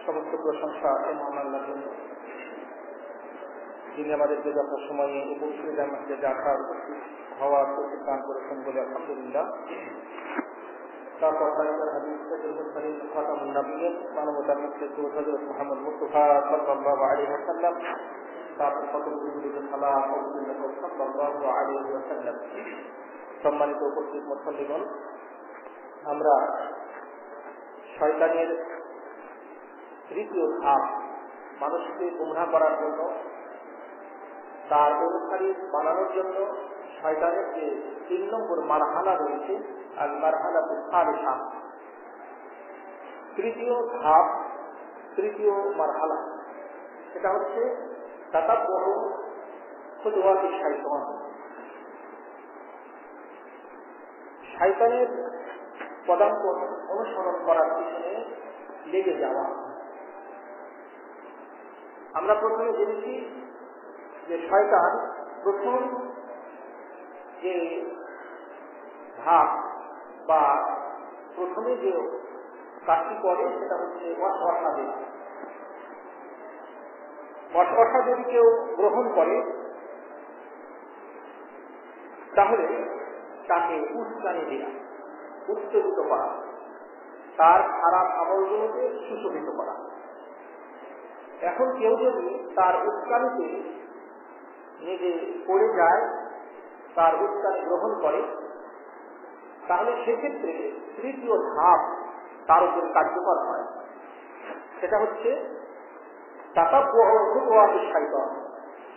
সমস্ত প্রশংসা এই মহান আল্লাহর জন্য, যিনি আমাদেরকে যথাসময়ে এই পবিত্র জান্নাতে আসার হওয়ার তৌফিক দান করেছেন বলে আলহামদুলিল্লাহ। তারপর তার হাদিস খাতামুন নবিয়্যিন মানবতার মুক্তিযোদ্ধা হযরত মুহাম্মদ মুস্তাফা সাল্লাল্লাহু আলাইহি ওয়াসাল্লাম, তারপর কতগুলি সালাম ও সাল্লাল্লাহু আলাইহি ওয়াসাল্লাম। সম্মানিত উপস্থিত মুসল্লিগণ, আমরা শয়তানের তৃতীয় ধাপ, মানুষকে গুমরাহ করার জন্য, তার অনুসারী বানানোর জন্য শয়তানের যে 3 নম্বর মারহালা রয়েছে, আল মারহালাতুস সালিসা, তৃতীয় ধাপ, তৃতীয় মারহালা, সেটা হচ্ছে তাতাব্বুউ খুতুওয়াতিশ শাইতান। শয়তানের পদাঙ্কন অনুসরণ করার পিছনে লেগে যাওয়া। আমরা প্রথমে জেনেছি যে শয়তান প্রথম যে ধাপ বা প্রথমে যে কাজটি করে সেটা হচ্ছে ওয়াসওয়াসা দেওয়া। ওয়াসওয়াসা যদি কেউ গ্রহণ করে তাহলে তাকে উস্কানি দেওয়া, উত্তেজিত করা, তার খারাপ আমলগুলোকে সুশোভিত করা। এখন কেউ যদি তার উস্কানিতে নিজে পড়ে যায়, তার উস্কানি গ্রহণ করে, তাহলে সেক্ষেত্রে তৃতীয় ধাপ তার উপর কার্যকর হয়। সেটা হচ্ছে তাতাব্বুউ খুতুওয়াতিশ শাইতান,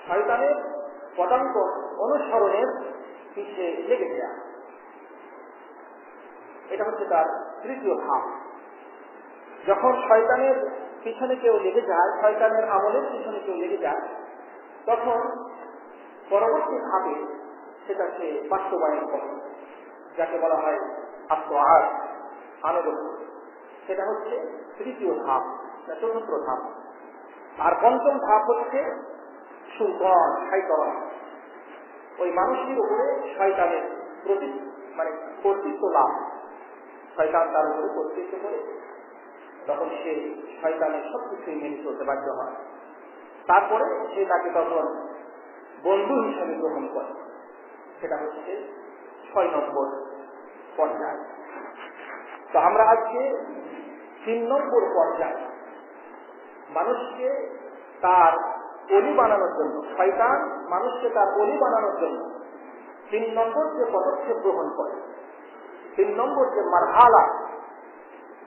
শয়তানের পদাঙ্ক অনুসরণের পিছে লেগে যায়। এটা হচ্ছে তার তৃতীয় ধাপ। যখন শয়তানের পিছনে কেউ লেগে যায়, শয়তানের আমলের পিছনে কেউ লেগে যায়, তখন পরবর্তী ধাপে সেটাকে বাস্তবায়ন করে, যাকে বলা হয় আত্মআদ, আনুগত্য। সেটা হচ্ছে তৃতীয় ধাপ, চতুর্থ ধাপ। আর পঞ্চম ধাপ হচ্ছে সুলতান, শয়তান। ওই মানুষটির উপরে শয়তানের কর্তৃত্ব লাভ। শয়তান তার উপরে কর্তৃত্ব করে, তখন সে শয়তানের সবকিছুই মেনে চলতে বাধ্য হয়। তারপরে সে তাকে তখন বন্ধু হিসেবে গ্রহণ করে। সেটা হচ্ছে 6 নম্বর পর্যায়। তো আমরা আজকে 3 নম্বর পর্যায়, মানুষকে তার অলি বানানোর জন্য, শয়তান মানুষকে তার অলি বানানোর জন্য 3 নম্বর যে পদক্ষেপ গ্রহণ করে, 3 নম্বর যে মারহালা,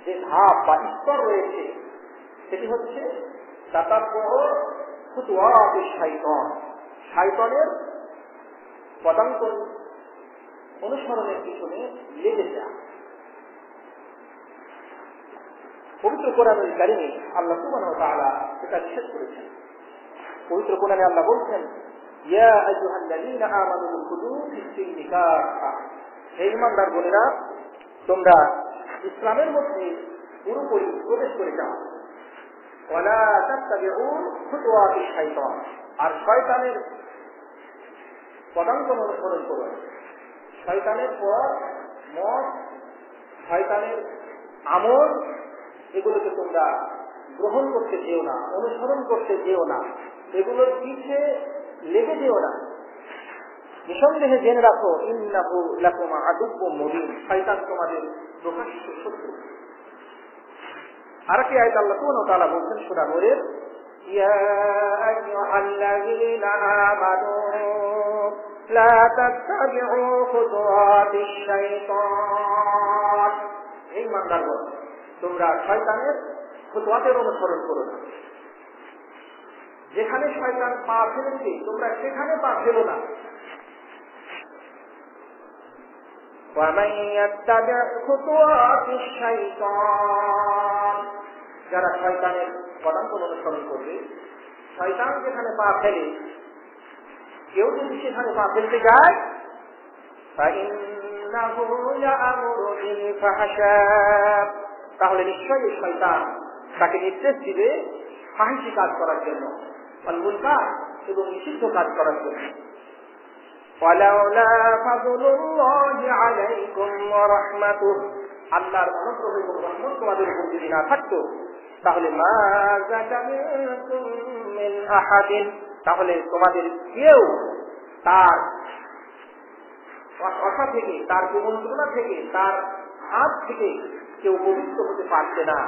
যে ধাপ বা স্তর রয়েছে, সেটি হচ্ছে তাতাব্বুউ খুতুওয়াতিশ শাইতান, শয়তানের পদাঙ্ক অনুসরণের পিছনে লেগে যায়। পবিত্র কোরআনুল কারীমে আল্লাহ সুবহানাহু ওয়া তাআলা এটা নিষেধ করেছেন। পবিত্র কোরআনে আল্লাহ বলছেন, ইয়া আইয়ুহাল্লাযীনা আমানু দুখুলু ফিস-সিলমি কাফা, হে ঈমানদার বোনেরা, তোমরা ইসলামের মধ্যে পুরোপুরি প্রবেশ করে যাও। ওয়ালা তাত্তাবিউ খুতুওয়াতিশ শাইতান, আর শয়তানের পদাঙ্ক অনুসরণ করো। শয়তানের পথ, মত, শয়তানের আমল, এগুলোকে তোমরা গ্রহণ করতে যেও না, অনুসরণ করতে যেও না, এগুলোর পিছে লেগে যেও না। নিঃসন্দেহে জেনে রাখো, ইন্নাহু লাকুম আদুউম মুবিন, শয়তান তোমাদের প্রকাশ্য শত্রু। আরেকটি আয়াত আল্লাহ সুবহানাহু ওয়া তাআলা বলছেন সূরা নূরের, ইয়া আইয়ুহাল্লাযীনা আমানু লা তাত্তাবিউ খুতুওয়াতিশ শাইতান, হে ঈমানদারগণ, তোমরা শয়তানের খুতুওয়াতের অনুসরণ করো না। যেখানে শয়তান পা ফেলেছে তোমরা সেখানে পা ফেলো না। وَمَن يَتَّبِعْ خُطُوَاتِ الشَّيْطَانِ, যারা শয়তানের পদাঙ্ক অনুসরণ করবে, শয়তান যেখানে পা ফেলে, কেউ যদি সেখানে পা ফেলতে যায়, فَإِنَّهُ يَأْمُرُ بِالْفَحْشَاءِ, তাহলে নিশ্চয়ই শয়তান তাকে নির্দেশ দিবে ফাহিশি কাজ করার জন্য, ওয়াল মুনকার, এবং নিষিদ্ধ কাজ করার জন্য। ولولا فضل الله عليكم ورحمته আল্লাহর অনুগ্রহ এবং রহমত তোমাদের উপর যদি না থাকতো তাহলে তাহলে তোমাদের কেউ তার অসা থেকে, তার কুমন্ত্রণা থেকে, তার হাত থেকে কেউ পবিত্র হতে পারছে না,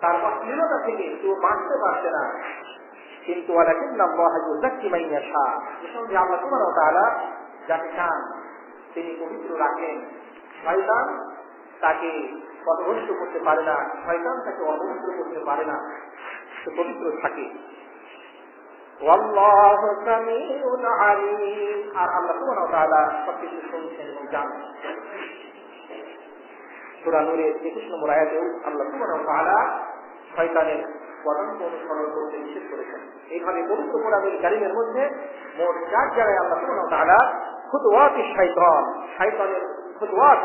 তার অশ্লীলতা থেকে কেউ বাঁচতে পারছে না। কিন্তু আল্লাহ সুবহানাহু ওয়া তাআলা যাকে চান তিনি পবিত্র রাখেন। শয়তান তাকে পথভ্রষ্ট করতে পারে না, শয়তান তাকে অপবিত্র করতে পারে না, সে পবিত্র থাকে। ওয়াল্লাহু সামিউন আলীম। আর আল্লাহ সুবহানাহু ওয়া তাআলা সবকিছু শুনছেন এবং জানেন। সূরা নূরের 21 নম্বর আয়াতেও আল্লাহ সুবহানাহু ওয়া তাআলা শয়তানের পদাঙ্ক অনুসরণ করতে নিষেধ করেছেন। এইভাবে পবিত্র কোরআনুল কারীমের মধ্যে মোট 4 জায়গায় আল্লাহ সুবহানাহু ওয়া তাআলা খুতুওয়াত শাইতান, শয়তানের খুতুওয়াত,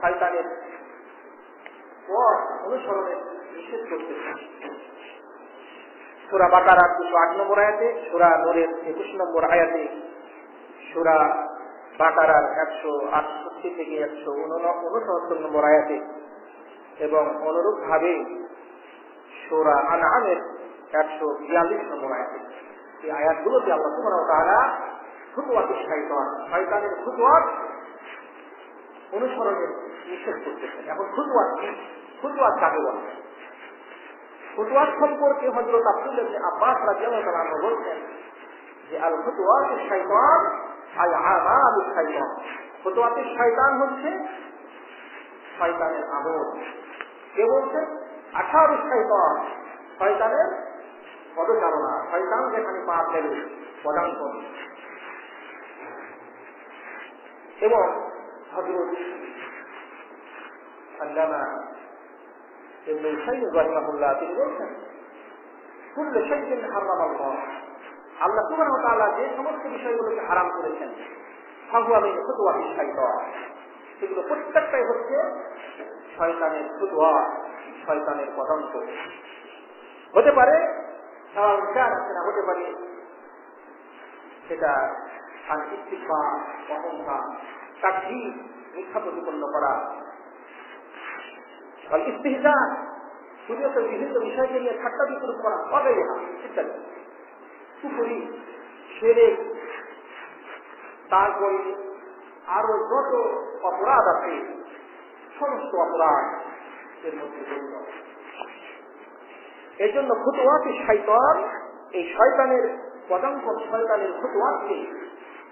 শয়তানের পথ অনুসরণের নিষেধ করতেছেন। সূরা বাকারার 208 নম্বর আয়াতে, সূরা নূরের 21 নম্বর আয়াতে, সূরা বাকারার 168 থেকে 169 নম্বর আয়াতে এবং অনুরূপভাবে সূরা আনআমের 142 নম্বর আয়াতে। এই আয়াতগুলোতে আল্লাহ সুবহানাহু ওয়া তাআলা খুতুওয়াত শাইতান, শয়তানের খুতুওয়াত অনুসরণের নিষেধ করতেছেন। এখন খুতুওয়াত কি? খুতুওয়াত কাকে বলে? খুতুওয়াত সম্পর্কে হযরত আব্দুল্লাহ ইবনে আব্বাস রাদিয়াল্লাহু তাআলা আনহু বলেন যে আল খুতুওয়াত শাইতান আল আমাল শাইতান। খুতুওয়াত শয়তান হচ্ছে শয়তানের আমল। কে বলছে? আশার শয়তান, শয়তানের পদচারণা, শয়তান যেখানে পা ফেলে পদাঙ্কন। এবং হযরত আল্লামা ইবনে কাইয়্যিম রাহিমাহুল্লাহ তিনি বলছেন কুল্লু শাইইন হারামাল্লাহ, আল্লাহ সুবহানাহু ওয়া তাআলা যে সমস্ত বিষয়গুলোকে হারাম করেছেন ফাহুয়া মিন খুতুওয়াতিশ শাইতান, সেগুলো প্রত্যেকটাই হচ্ছে শয়তানের খুতুওয়াত, শয়তানের পদাঙ্ক। হতে পারে হতে পারে সেটা ইস্তিকবার, অহংকার, তাকযীব, মিথ্যা প্রতিপন্ন করা, ইস্তিহজা, দুনিয়াতে বিভিন্ন বিষয়কে নিয়ে ঠাট্টা বিদ্রুপ করা, অগাইহা ইত্যাদি, কুফরি, শিরক, তারপরে আরো যত অপরাধ আছে সমস্ত অপরাধ এর মধ্যে জড়িত। এই জন্য খুতুওয়াত শাইতান, এই শয়তানের পদাঙ্ক, শয়তানের খুতুওয়াতকে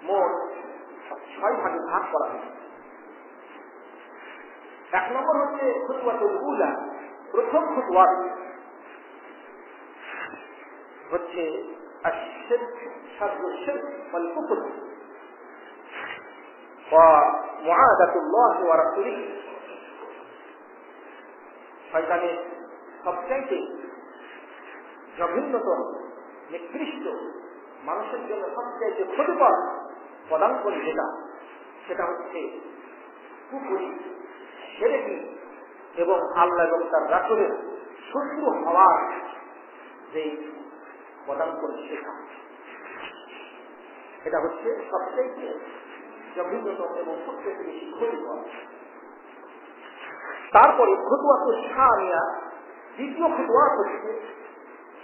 মোট 6 ভাগে ভাগ করা হয়েছে। 1 নম্বর হচ্ছে খুতুওয়াতুল উলা, প্রথম খুতুওয়াত হচ্ছে আশ-শিরক, শাররুশ শিরক ওয়াল কুফর ওয়া মুআদাতুল্লাহ ওয়া রাসূলিহি। শয়তানের সবচাইতে জঘন্যতম, নিকৃষ্ট, মানুষের জন্য সবচাইতে ক্ষতিকর পদাঙ্কন যেটা, সেটা হচ্ছে কুফরি, শিরকি এবং আল্লাহ এবং তার রাসূলের শত্রু হওয়ার যে পদাঙ্কন শেখা, এটা হচ্ছে সবচাইতে জঘন্যতম এবং সবচেয়ে বেশি ক্ষতিকর। তারপরে খুতুওয়াত শানিয়া, দ্বিতীয় খুতুওয়াত হচ্ছে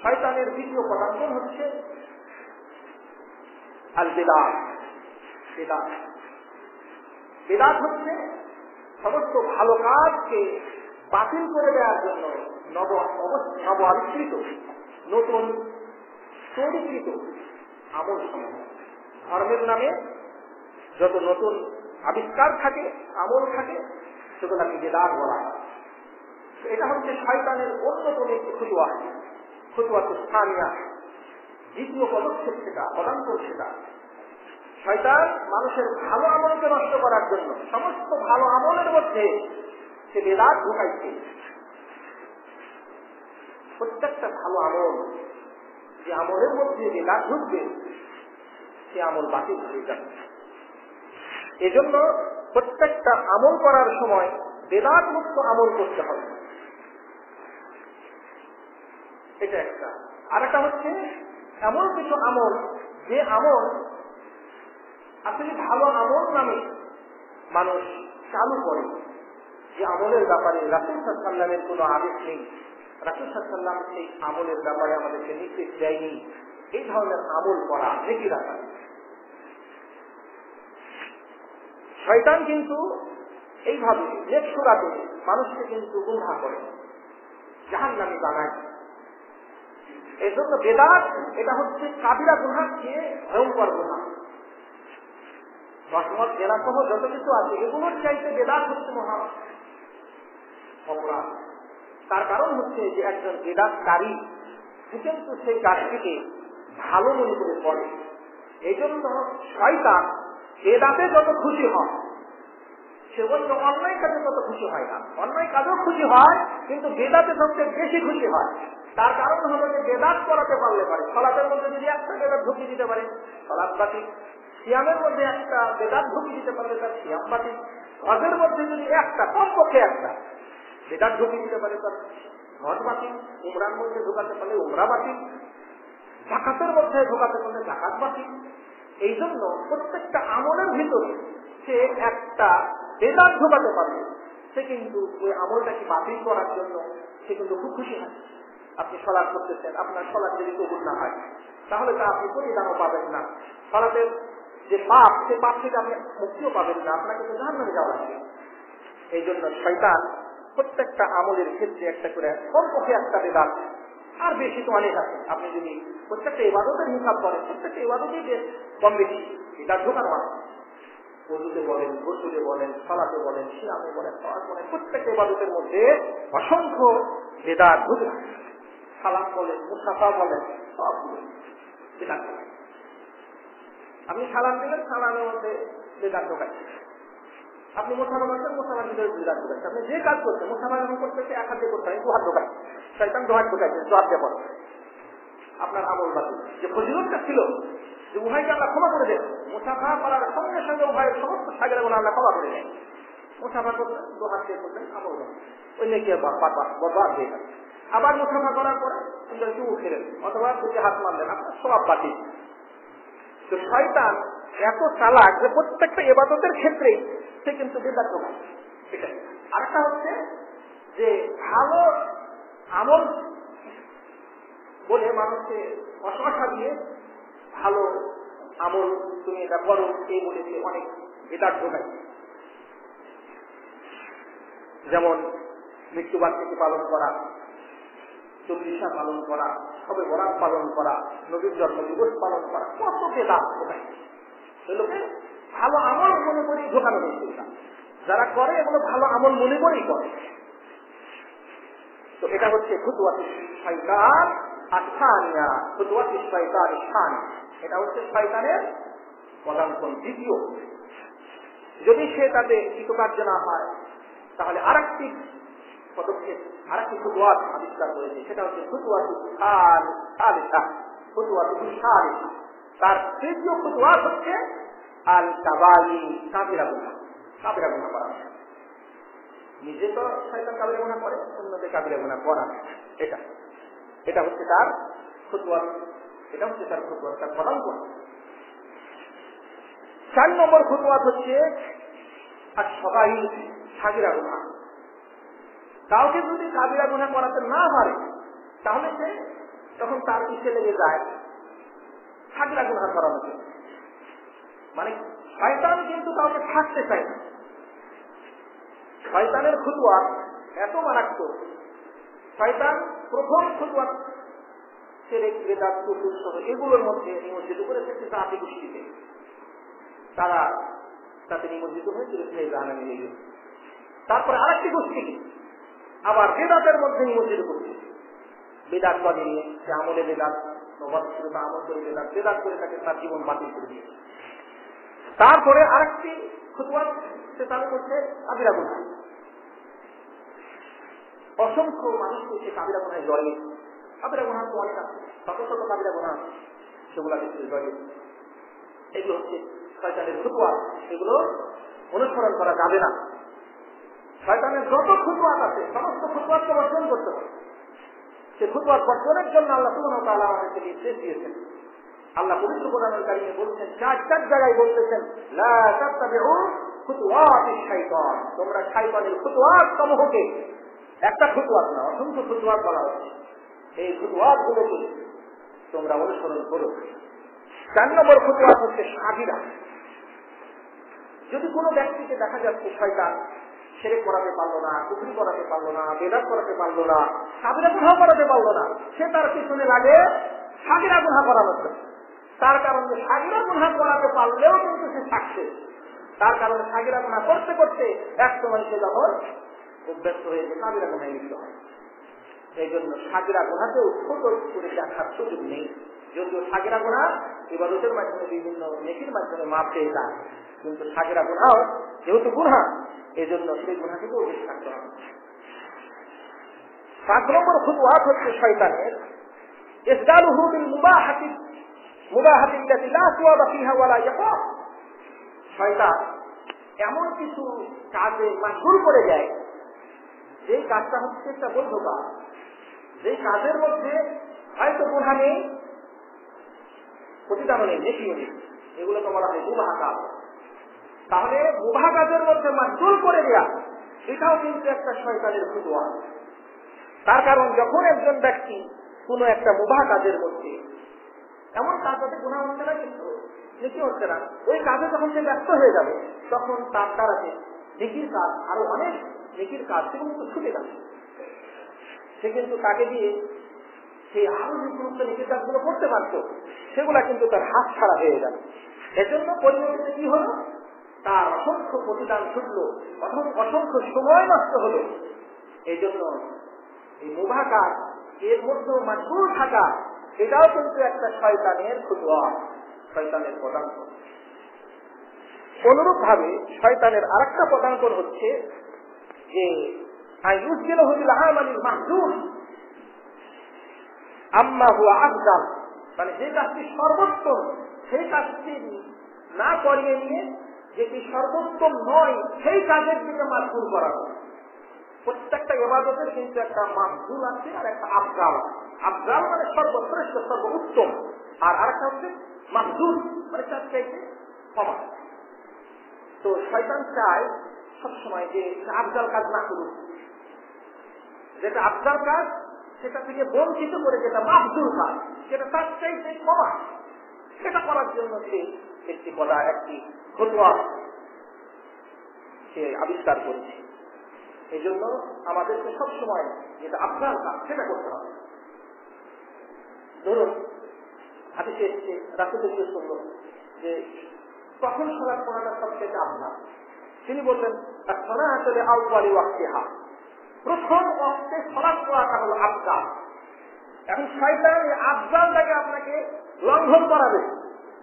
শয়তানের দ্বিতীয় পদাঙ্কন হচ্ছে আল বিদআত। বিদআত, বিদআত হচ্ছে সমস্ত ভালো কাজকে বাতিল করে দেওয়ার জন্য নব আবিষ্কৃত, নতুন তৈরিকৃত আমল সমূহ। ধর্মের নামে যত নতুন আবিষ্কার থাকে, আমল থাকে, সেগুলোকে বিদআত বলা হয়। এটা হচ্ছে শয়তানের অন্যতম একটি খুতুওয়াত, খুতুওয়াত শানিয়া, দ্বিতীয় পদক্ষেপ সেটা, পদাঙ্ক সেটা। শয়তান মানুষের ভালো আমলকে নষ্ট করার জন্য সমস্ত ভালো আমলের মধ্যে সে বিদআত ঢুকাইছে। প্রত্যেকটা ভালো আমল, যে আমলের মধ্যে বিদআত ঢুকবে সে আমল বাতিল হয়ে যাবে। এজন্য প্রত্যেকটা আমল করার সময় বিদআত মুক্ত আমল করতে হবে, এটা একটা। আর একটা হচ্ছে এমন কিছু আমল, যে আমল আসলে ভালো আমল নামে মানুষ চালু করে, যে আমলের ব্যাপারে রাসূল সাল্লাল্লাহু আলাইহি ওয়াসাল্লামের কোনো আদেশ নেই, রাসূল সাল্লাল্লাহু আলাইহি ওয়াসাল্লাম সেই আমলের ব্যাপারে আমাদেরকে নির্দেশ দেয়নি, এই ধরনের আমল করা নেকির আকারে। শয়তান কিন্তু এইভাবে নেকসুরাতে মানুষকে কিন্তু গুমরাহ করে, জাহান্নামী বানায়। এই জন্য বেদাত এটা হচ্ছে কাবিরা গুনাহ চেয়ে ভয়ঙ্কর গুনাহ। রহমত জেনা সহ যত কিছু আছে এগুলোর চাইতে বেদাত হচ্ছে মহা অপরাধ। তার কারণ হচ্ছে যে একজন বেদাতকারী কিন্তু সেই কাজটিকে ভালো মনে করে পড়ে। এই জন্য শয়তান বেদাতে যত খুশি হয় সে অন্য অন্যায় কাজে তত খুশি হয় না। অন্যায় কাজও খুশি হয়, কিন্তু বেদাতে সবচেয়ে বেশি খুশি হয়। তার কারণ হলো যে বেদাত করাতে পারলে পারে, সালাতের মধ্যে যদি একটা বেদাত ঢুকিয়ে দিতে পারে সালাত বাতিল, সিয়ামের মধ্যে একটা বেদাত ঢুকিয়ে দিতে পারলে তার সিয়াম বাতিল, হজের মধ্যে যদি একটা কমপক্ষে একটা বেদাত ঢুকিয়ে দিতে পারে তার হজ বাতিল, উমরার মধ্যে ঢোকাতে পারলে উমরা বাতিল, জাকাতের মধ্যে ঢোকাতে পারলে জাকাত বাতিল। এই জন্য প্রত্যেকটা আমলের ভিতরে সে একটা বেদাত ঢোকাতে পারবে, সে কিন্তু ওই আমলটাকে বাতিল করার জন্য সে কিন্তু খুব খুশি হয়। আপনি সালাত করতেছেন, আপনার সালাত যদি কবুল না হয় তাহলে তা আপনি প্রতিদানও পাবেন না, সালাতের যে পাপ সে পাপ থেকে আপনি মুক্তিও পাবেন না, আপনাকে তো জাহান্নামে যাওয়া লাগবে। এই জন্য শয়তান প্রত্যেকটা আমলের ক্ষেত্রে একটা করে কমপক্ষে একটা বেদাত, আর বেশি তো অনেক আছে। আপনি যদি প্রত্যেকটা ইবাদতের হিসাব করেন, প্রত্যেকটা ইবাদতেই যে কম বেশি বেদাত ঢোকানো হয়। ওযুতে বলেন, গোসলে বলেন, সালাতে বলেন, সিয়ামে বলেন, সালাত বলেন, প্রত্যেকটা ইবাদতের মধ্যে অসংখ্য বেদাত ঢুকে। সালাম বলেন, মুসাফা বলেন, সবগুলো বেদাত ঢোকায়। আপনি সালাম দিলেন, সালামের মধ্যে বেদাত ঢোকায়। আপনি মুসাফা করছেন, মুসাফার ভিতরে বেদাত ঢোকায়। আপনি যে কাজ করছেন, মুসাফা যখন করতেছে এক হাতে করতে হয়, দু হাত ঢোকায়, শয়তান দু হাত ঢোকাইছে, দু হাত দিয়ে পড়ে আপনার আমল বাতিল। যে ফজিলতটা ছিল যে উভয়কে আল্লাহ ক্ষমা করে দেন, মুসাফা করার সঙ্গে সঙ্গে উভয়ের সমস্ত সাগরের গুনাহ আল্লাহ ক্ষমা করে দেন। মুসাফা করলেন, দু হাত দিয়ে করলেন, আমল বাতিল, ওই নেকি বরবাদ হয়ে গেল। আবার মুসাফা করার পরে একটু উঠলেন অথবা দুটি হাত মারলেন, আপনার সব বাতিল। তো শয়তান এত চালাক যে প্রত্যেকটা ইবাদতের ক্ষেত্রেই সে কিন্তু বেদাত ঢোকায়। এটা আরেকটা হচ্ছে যে ভালো আমল বলে মানুষকে অসংখ্য দিয়ে ভালো আমল তুমি এটা করো এই বলেছে অনেক বেদাত ঢোকায়। যেমন মৃত্যুবার্ষিকী পালন করা, চল্লিশা পালন করা, সবে বরাত পালন করা, নবীর জন্মদিবস পালন করা, কত বেদাত ঢোকায়। এগুলোকে ভালো আমল মনে করি ঢোকানো হয়েছে। যারা করে এগুলো ভালো আমল মনে করেই করে। তো এটা হচ্ছে খুতুওয়াত শয়তান আসানিয়া, খুতুওয়াত শয়তান ইসান, এটা হচ্ছে শয়তানের পদাঙ্কন দ্বিতীয়। যদি সে তাতে কৃতকার্য না হয় তাহলে আরেকটি পদক্ষেপ, আরেকটি খুতুওয়াত আবিষ্কার করেছে, সেটা হচ্ছে খুতুওয়াত সালিসা, খুতুওয়াত সালিসা। তার তৃতীয় খুতুওয়াত হচ্ছে আল কাবাইর, কাবিরা গুনাহ, কাবিরা গুনাহ করা। নিজে তো শয়তান কাবিরা গুনাহ করে, অন্যদের কাবিরা গুনাহ করা, এটা এটা হচ্ছে তার খুতুওয়াত, এটা হচ্ছে তার খুতুওয়াত, তার পদাঙ্কন। 4 নম্বর খুতুওয়াত হচ্ছে আর সবাই সাগিরা গুনাহ। কাউকে যদি কাবিরা গুনাহ করাতে না পারে তাহলে সে তখন তার পিছে লেগে যায় সাগিরা গুনাহ করানো। মানে শয়তান কিন্তু কাউকে থাকতে চায় না। শয়তানের খুতুওয়াত এত মারাত্মক। শয়তান প্রথম খুতুওয়াত শিরক, বিদআত, কুফর সহ এগুলোর মধ্যে নিমজ্জিত করেছে জাতি গোষ্ঠীকে। তারা তাতে নিমজ্জিত হয়েছিল, সেই জাহান্নামে নিয়ে গেছে। তারপরে আরেকটি গোষ্ঠীকে আবার বেদাতের মধ্যে নিমজ্জিত করছে। বেদাত করে নিয়ে সে আমলে বেদাত, নবৎসরত আমল করে বেদাত, বেদাত করে তাকে তার জীবন বাতিল করে দিয়েছে। তারপরে আরেকটি খুতুওয়াত সে চালু করছে কাবিরা গুনাহ। অসংখ্য মানুষকে সে কাবিরা গুনাহে জড়িয়ে, কাবিরা গুনাহ তো অনেক আছে, শত শত কাবিরা গুনাহ সেগুলা জড়িয়ে। এগুলো হচ্ছে শয়তানের খুতুওয়াত, এগুলো অনুসরণ করা যাবে না। শয়তানের যত খুতুওয়াত আছে সমস্ত খুতুওয়াতকে বর্জন করতে হবে। সে খুতুওয়াত বর্জনের জন্য আল্লাহ সুবহানাহু ওয়া তাআলা আমাদেরকে নির্দেশ দিয়েছেন। আল্লাহ পবিত্র কোরআনুল কারীমে বলছেন, 4 জায়গায় বলতেছেন লা তাত্তাবিউ খুতুওয়াত শয়তান, তোমরা শয়তানের খুতুওয়াত সমূহকে, একটা খুতুওয়াত না অসংখ্য খুতুওয়াত বলা হচ্ছে, এই খুতুওয়াত গুলোকে তোমরা অনুসরণ করো। 4 নম্বর খুতুওয়াত হচ্ছে সাগিরা। যদি কোনো ব্যক্তিকে দেখা যাচ্ছে শয়তান শিরক করাতে পারলো না, কুফরি করাতে পারলো না, বেদাত করাতে পারলো না, সাগিরা গুনাহ করাতে পারলো না, সে তার পিছনে লাগে সাগিরা গুনাহ করানোর জন্য। তার কারণ সাগিরা গুনাহ করাতে পারলেও কিন্তু সে সাকসেস। তার কারণে সাগিরা গুনাহ করতে করতে এক সময় সে যখন অভ্যস্ত হয়েছে সাগিরা গুনাহে লিপ্ত হয়। এই জন্য সাগিরা গুনাহকেও ছোট করে দেখার সুযোগ নেই। যদিও সাগিরা গুনাহ ইবাদতের মাধ্যমে বিভিন্ন নেকির মাধ্যমে মাপ পেয়ে যায়, কিন্তু সাগিরা গুনাহ যেহেতু গুনাহ, এই জন্য সেই গুনাহকেও বেশি থাকতে হবে। 5 নম্বর খুতুওয়াত হচ্ছে শয়তানের ইসদালুহু বিল মুবাহাতি আল্লাতী লা সুওয়াবা ফিহা ওয়ালা ইয়াকাব। শয়তান এমন কিছু কাজে মজবুর করে দেয়, যেই কাজটা হচ্ছে একটা বৈধ কাজ, যেই কাজের মধ্যে হয়তো গুনাহ নেই, প্রতিদানও নেই, নেকিও নেই, এগুলোকে বলা হয় মুবাহ কাজ। তাহলে মুবাহ কাজের মধ্যে মজবুর করে দেয়া, এটাও কিন্তু একটা শয়তানের খুতুওয়াত। তার কারণ যখন একজন ব্যক্তি কোন একটা মুবাহ কাজের মধ্যে, এমন কাজ যাতে গুনাহ হচ্ছে না কিন্তু নেকি হচ্ছে না, ওই কাজে যখন সে ব্যস্ত হয়ে যাবে, তখন তার দ্বারা নেকির কাজ, আরো অনেক নেকির কাজ সেগুলো কিন্তু ছুটে যাবে। সে কিন্তু তাকে দিয়ে সে আরো যে সমস্ত নেকির কাজগুলো করতে পারত, সেগুলা কিন্তু তার হাত ছাড়া হয়ে যাবে। এজন্য পরিবর্তিত কি হলো, তার অসংখ্য প্রতিদান ছুটলো, অসংখ্য সময় নষ্ট হলো। এই জন্য এই মুবাহ কাজ, এর মধ্যে মজবুর থাকা, এটাও কিন্তু একটা শয়তানের খুতুওয়াত, শয়তানের পদাঙ্ক। অনুরূপ ভাবে শয়তানের আরেকটা পদাঙ্ক হচ্ছে যে আইয়ুজগিলহু বিল আমালিল মাহজুর আম্মা হুয়া আফজাল, মানে যে কাজটি সর্বোত্তম সেই কাজটি না করিয়ে নিয়ে যেটি সর্বোত্তম নয় সেই কাজের দিকে মাহজুর করা হয়। প্রত্যেকটা ইবাদতের কিন্তু একটা মাহজুর আছে আর একটা আফজাল। আফজাল মানে সর্বশ্রেষ্ঠ, সর্বোত্তম, আর আরেকটা হচ্ছে মাহজুর মানে তার চাইতে কমা। তো শয়তান চায় সবসময় যে আফজাল কাজ না করুন, যেটা আফজাল কাজ সেটা থেকে বঞ্চিত করে যেটা মাহজুর কাজ, যেটা তার চাইতে কমা, সেটা করার জন্য সে একটি খুতুওয়াত সে আবিষ্কার করেছে। এই জন্য আমাদেরকে সবসময় যেটা আফজাল কাজ সেটা করতে হবে। ধরুন হাদিসে এসেছে, রাসূল জিজ্ঞেস করল যে কখন সালাত পড়াটা সবচেয়ে আফজাল? তিনি বললেন as-salatu li awwali waqtiha, প্রথম ওয়াক্তে সালাত পড়াটা হলো আফজাল। এখন শয়তান এই আফজালটাকে আপনাকে লঙ্ঘন করাবে,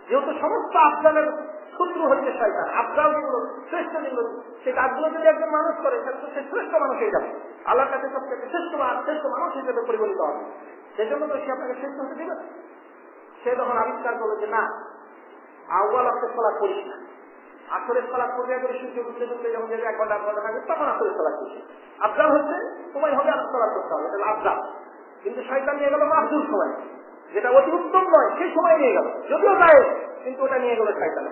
যেহেতু সমস্ত আফজালের শত্রু হচ্ছে শয়তান। আফজাল যেগুলো শ্রেষ্ঠ যেগুলো, সেই কাজগুলো যদি একজন মানুষ করে তাহলে সে শ্রেষ্ঠ মানুষ হয়ে যাবে, আল্লাহর কাছে সবচেয়ে শ্রেষ্ঠ মানুষ হিসেবে পরিগণিত হবে। সেজন্য তো সে আপনাকে শ্রেষ্ঠ হতে দিবে। সে তখন আবিষ্কার করলো যে না, আউয়াল ওয়াক্তে সালাত করিস না, আসরের সালাত পড়ে করে সূর্য উঠতে উঠতে যখন 1 ঘন্টা 1 ঘন্টা থাকে তখন আসরের সালাত করিস। আফজাল হচ্ছে সময় হবে আসর সালাত করতে হবে, এটা আফজাল। কিন্তু শয়তান নিয়ে গেল মাহজুর সময়, যেটা অতি উত্তম নয় সেই সময় নিয়ে গেল, যদিও যায় কিন্তু ওটা নিয়ে গেল শয়তান।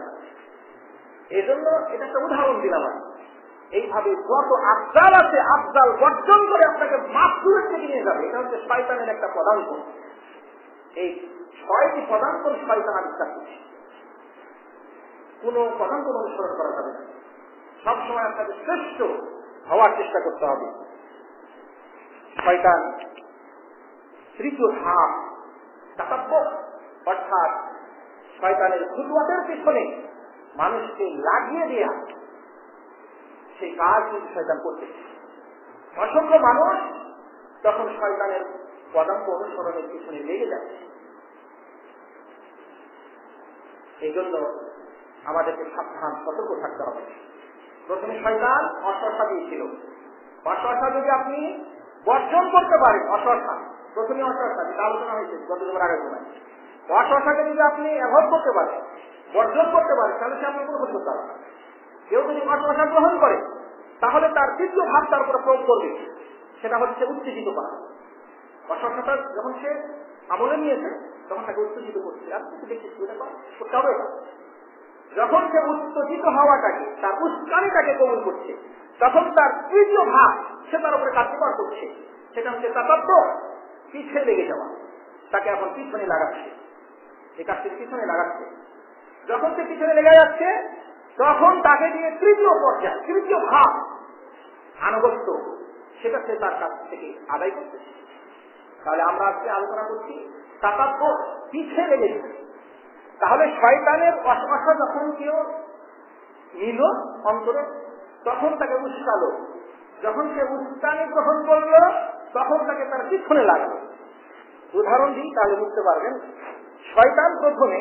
এই জন্য এটা একটা উদাহরণ দিলাম। এইভাবে যত আফজাল আছে আফজাল বর্জন করে আপনাকে মাহজুরের দিকে নিয়ে যাবে, এটা হচ্ছে শয়তানের একটা পদাঙ্ক। এই 6টি পদাঙ্ক শয়তান আবিষ্কার করছে। কোন পদাঙ্ক অনুসরণ করা যাবে না, সবসময় আপনাকে শ্রেষ্ঠ হওয়ার চেষ্টা করতে হবে। শয়তান তৃতীয় ধাপ তাকাব্বুর, অর্থাৎ শয়তানের খুতুওয়াতের পিছনে মানুষকে লাগিয়ে দেয়া, সেই কাজ কিন্তু শয়তান করতে। অসংখ্য মানুষ তখন শয়তানের পদাঙ্ক অনুসরণের পিছনে লেগে যাচ্ছে। এই জন্য আমাদেরকে সাবধান সতর্ক থাকতে হবে। প্রথমে শয়তান অসরসা দিয়েছিল, অসরসা যদি আপনি বর্জন করতে পারেন, অসরসা প্রথমে অসরসা যেটা আলোচনা হয়েছে গতবার আগের সময়, অসরসাকে যদি আপনি অ্যাভয়েড করতে পারেন, বর্জন করতে পারেন, তাহলে সে আপনার কোনো ক্ষতি করতে পারে না। কেউ যদি অসরসা গ্রহণ করে তাহলে তার তৃতীয় ভাব তার উপরে প্রয়োগ করবে, সেটা হচ্ছে উত্তেজিত করা। অসরসাটা যখন সে আমলে নিয়েছে তখন তাকে উত্তেজিত করছে, আর কিছু দেখছি এটা করতে হবে না। যখন সে উত্তেজিত হওয়াটাকে, তার উস্কানিটাকে কবুল করছে, তখন তার তৃতীয় ভাগ সে তার উপরে কার্যকর করছে। সেটা হচ্ছে তাতাব্বুর, পিছে লেগে যাওয়া। তাকে এখন পিছনে লাগাচ্ছে, এই কাজটির পিছনে লাগাচ্ছে। যখন সে পিছনে লেগে যাচ্ছে, তখন তাকে দিয়ে তৃতীয় পর্যায়, তৃতীয় ভাগ আনুগত্য, সেটা সে তার কাছ থেকে আদায় করতেছে। তাহলে আমরা আজকে আলোচনা করছি তাতাব্বুর, পিছে লেগে যাচ্ছে। তাহলে শয়তানের ওয়াসওয়াসা যখন কেউ নিল অন্তরে, তখন তাকে উস্কালো। যখন সে উস্কানি গ্রহণ করলো, তখন তাকে তার পিছনে লাগলো। উদাহরণ দিই, তাহলে বুঝতে পারবেন। শয়তান প্রথমে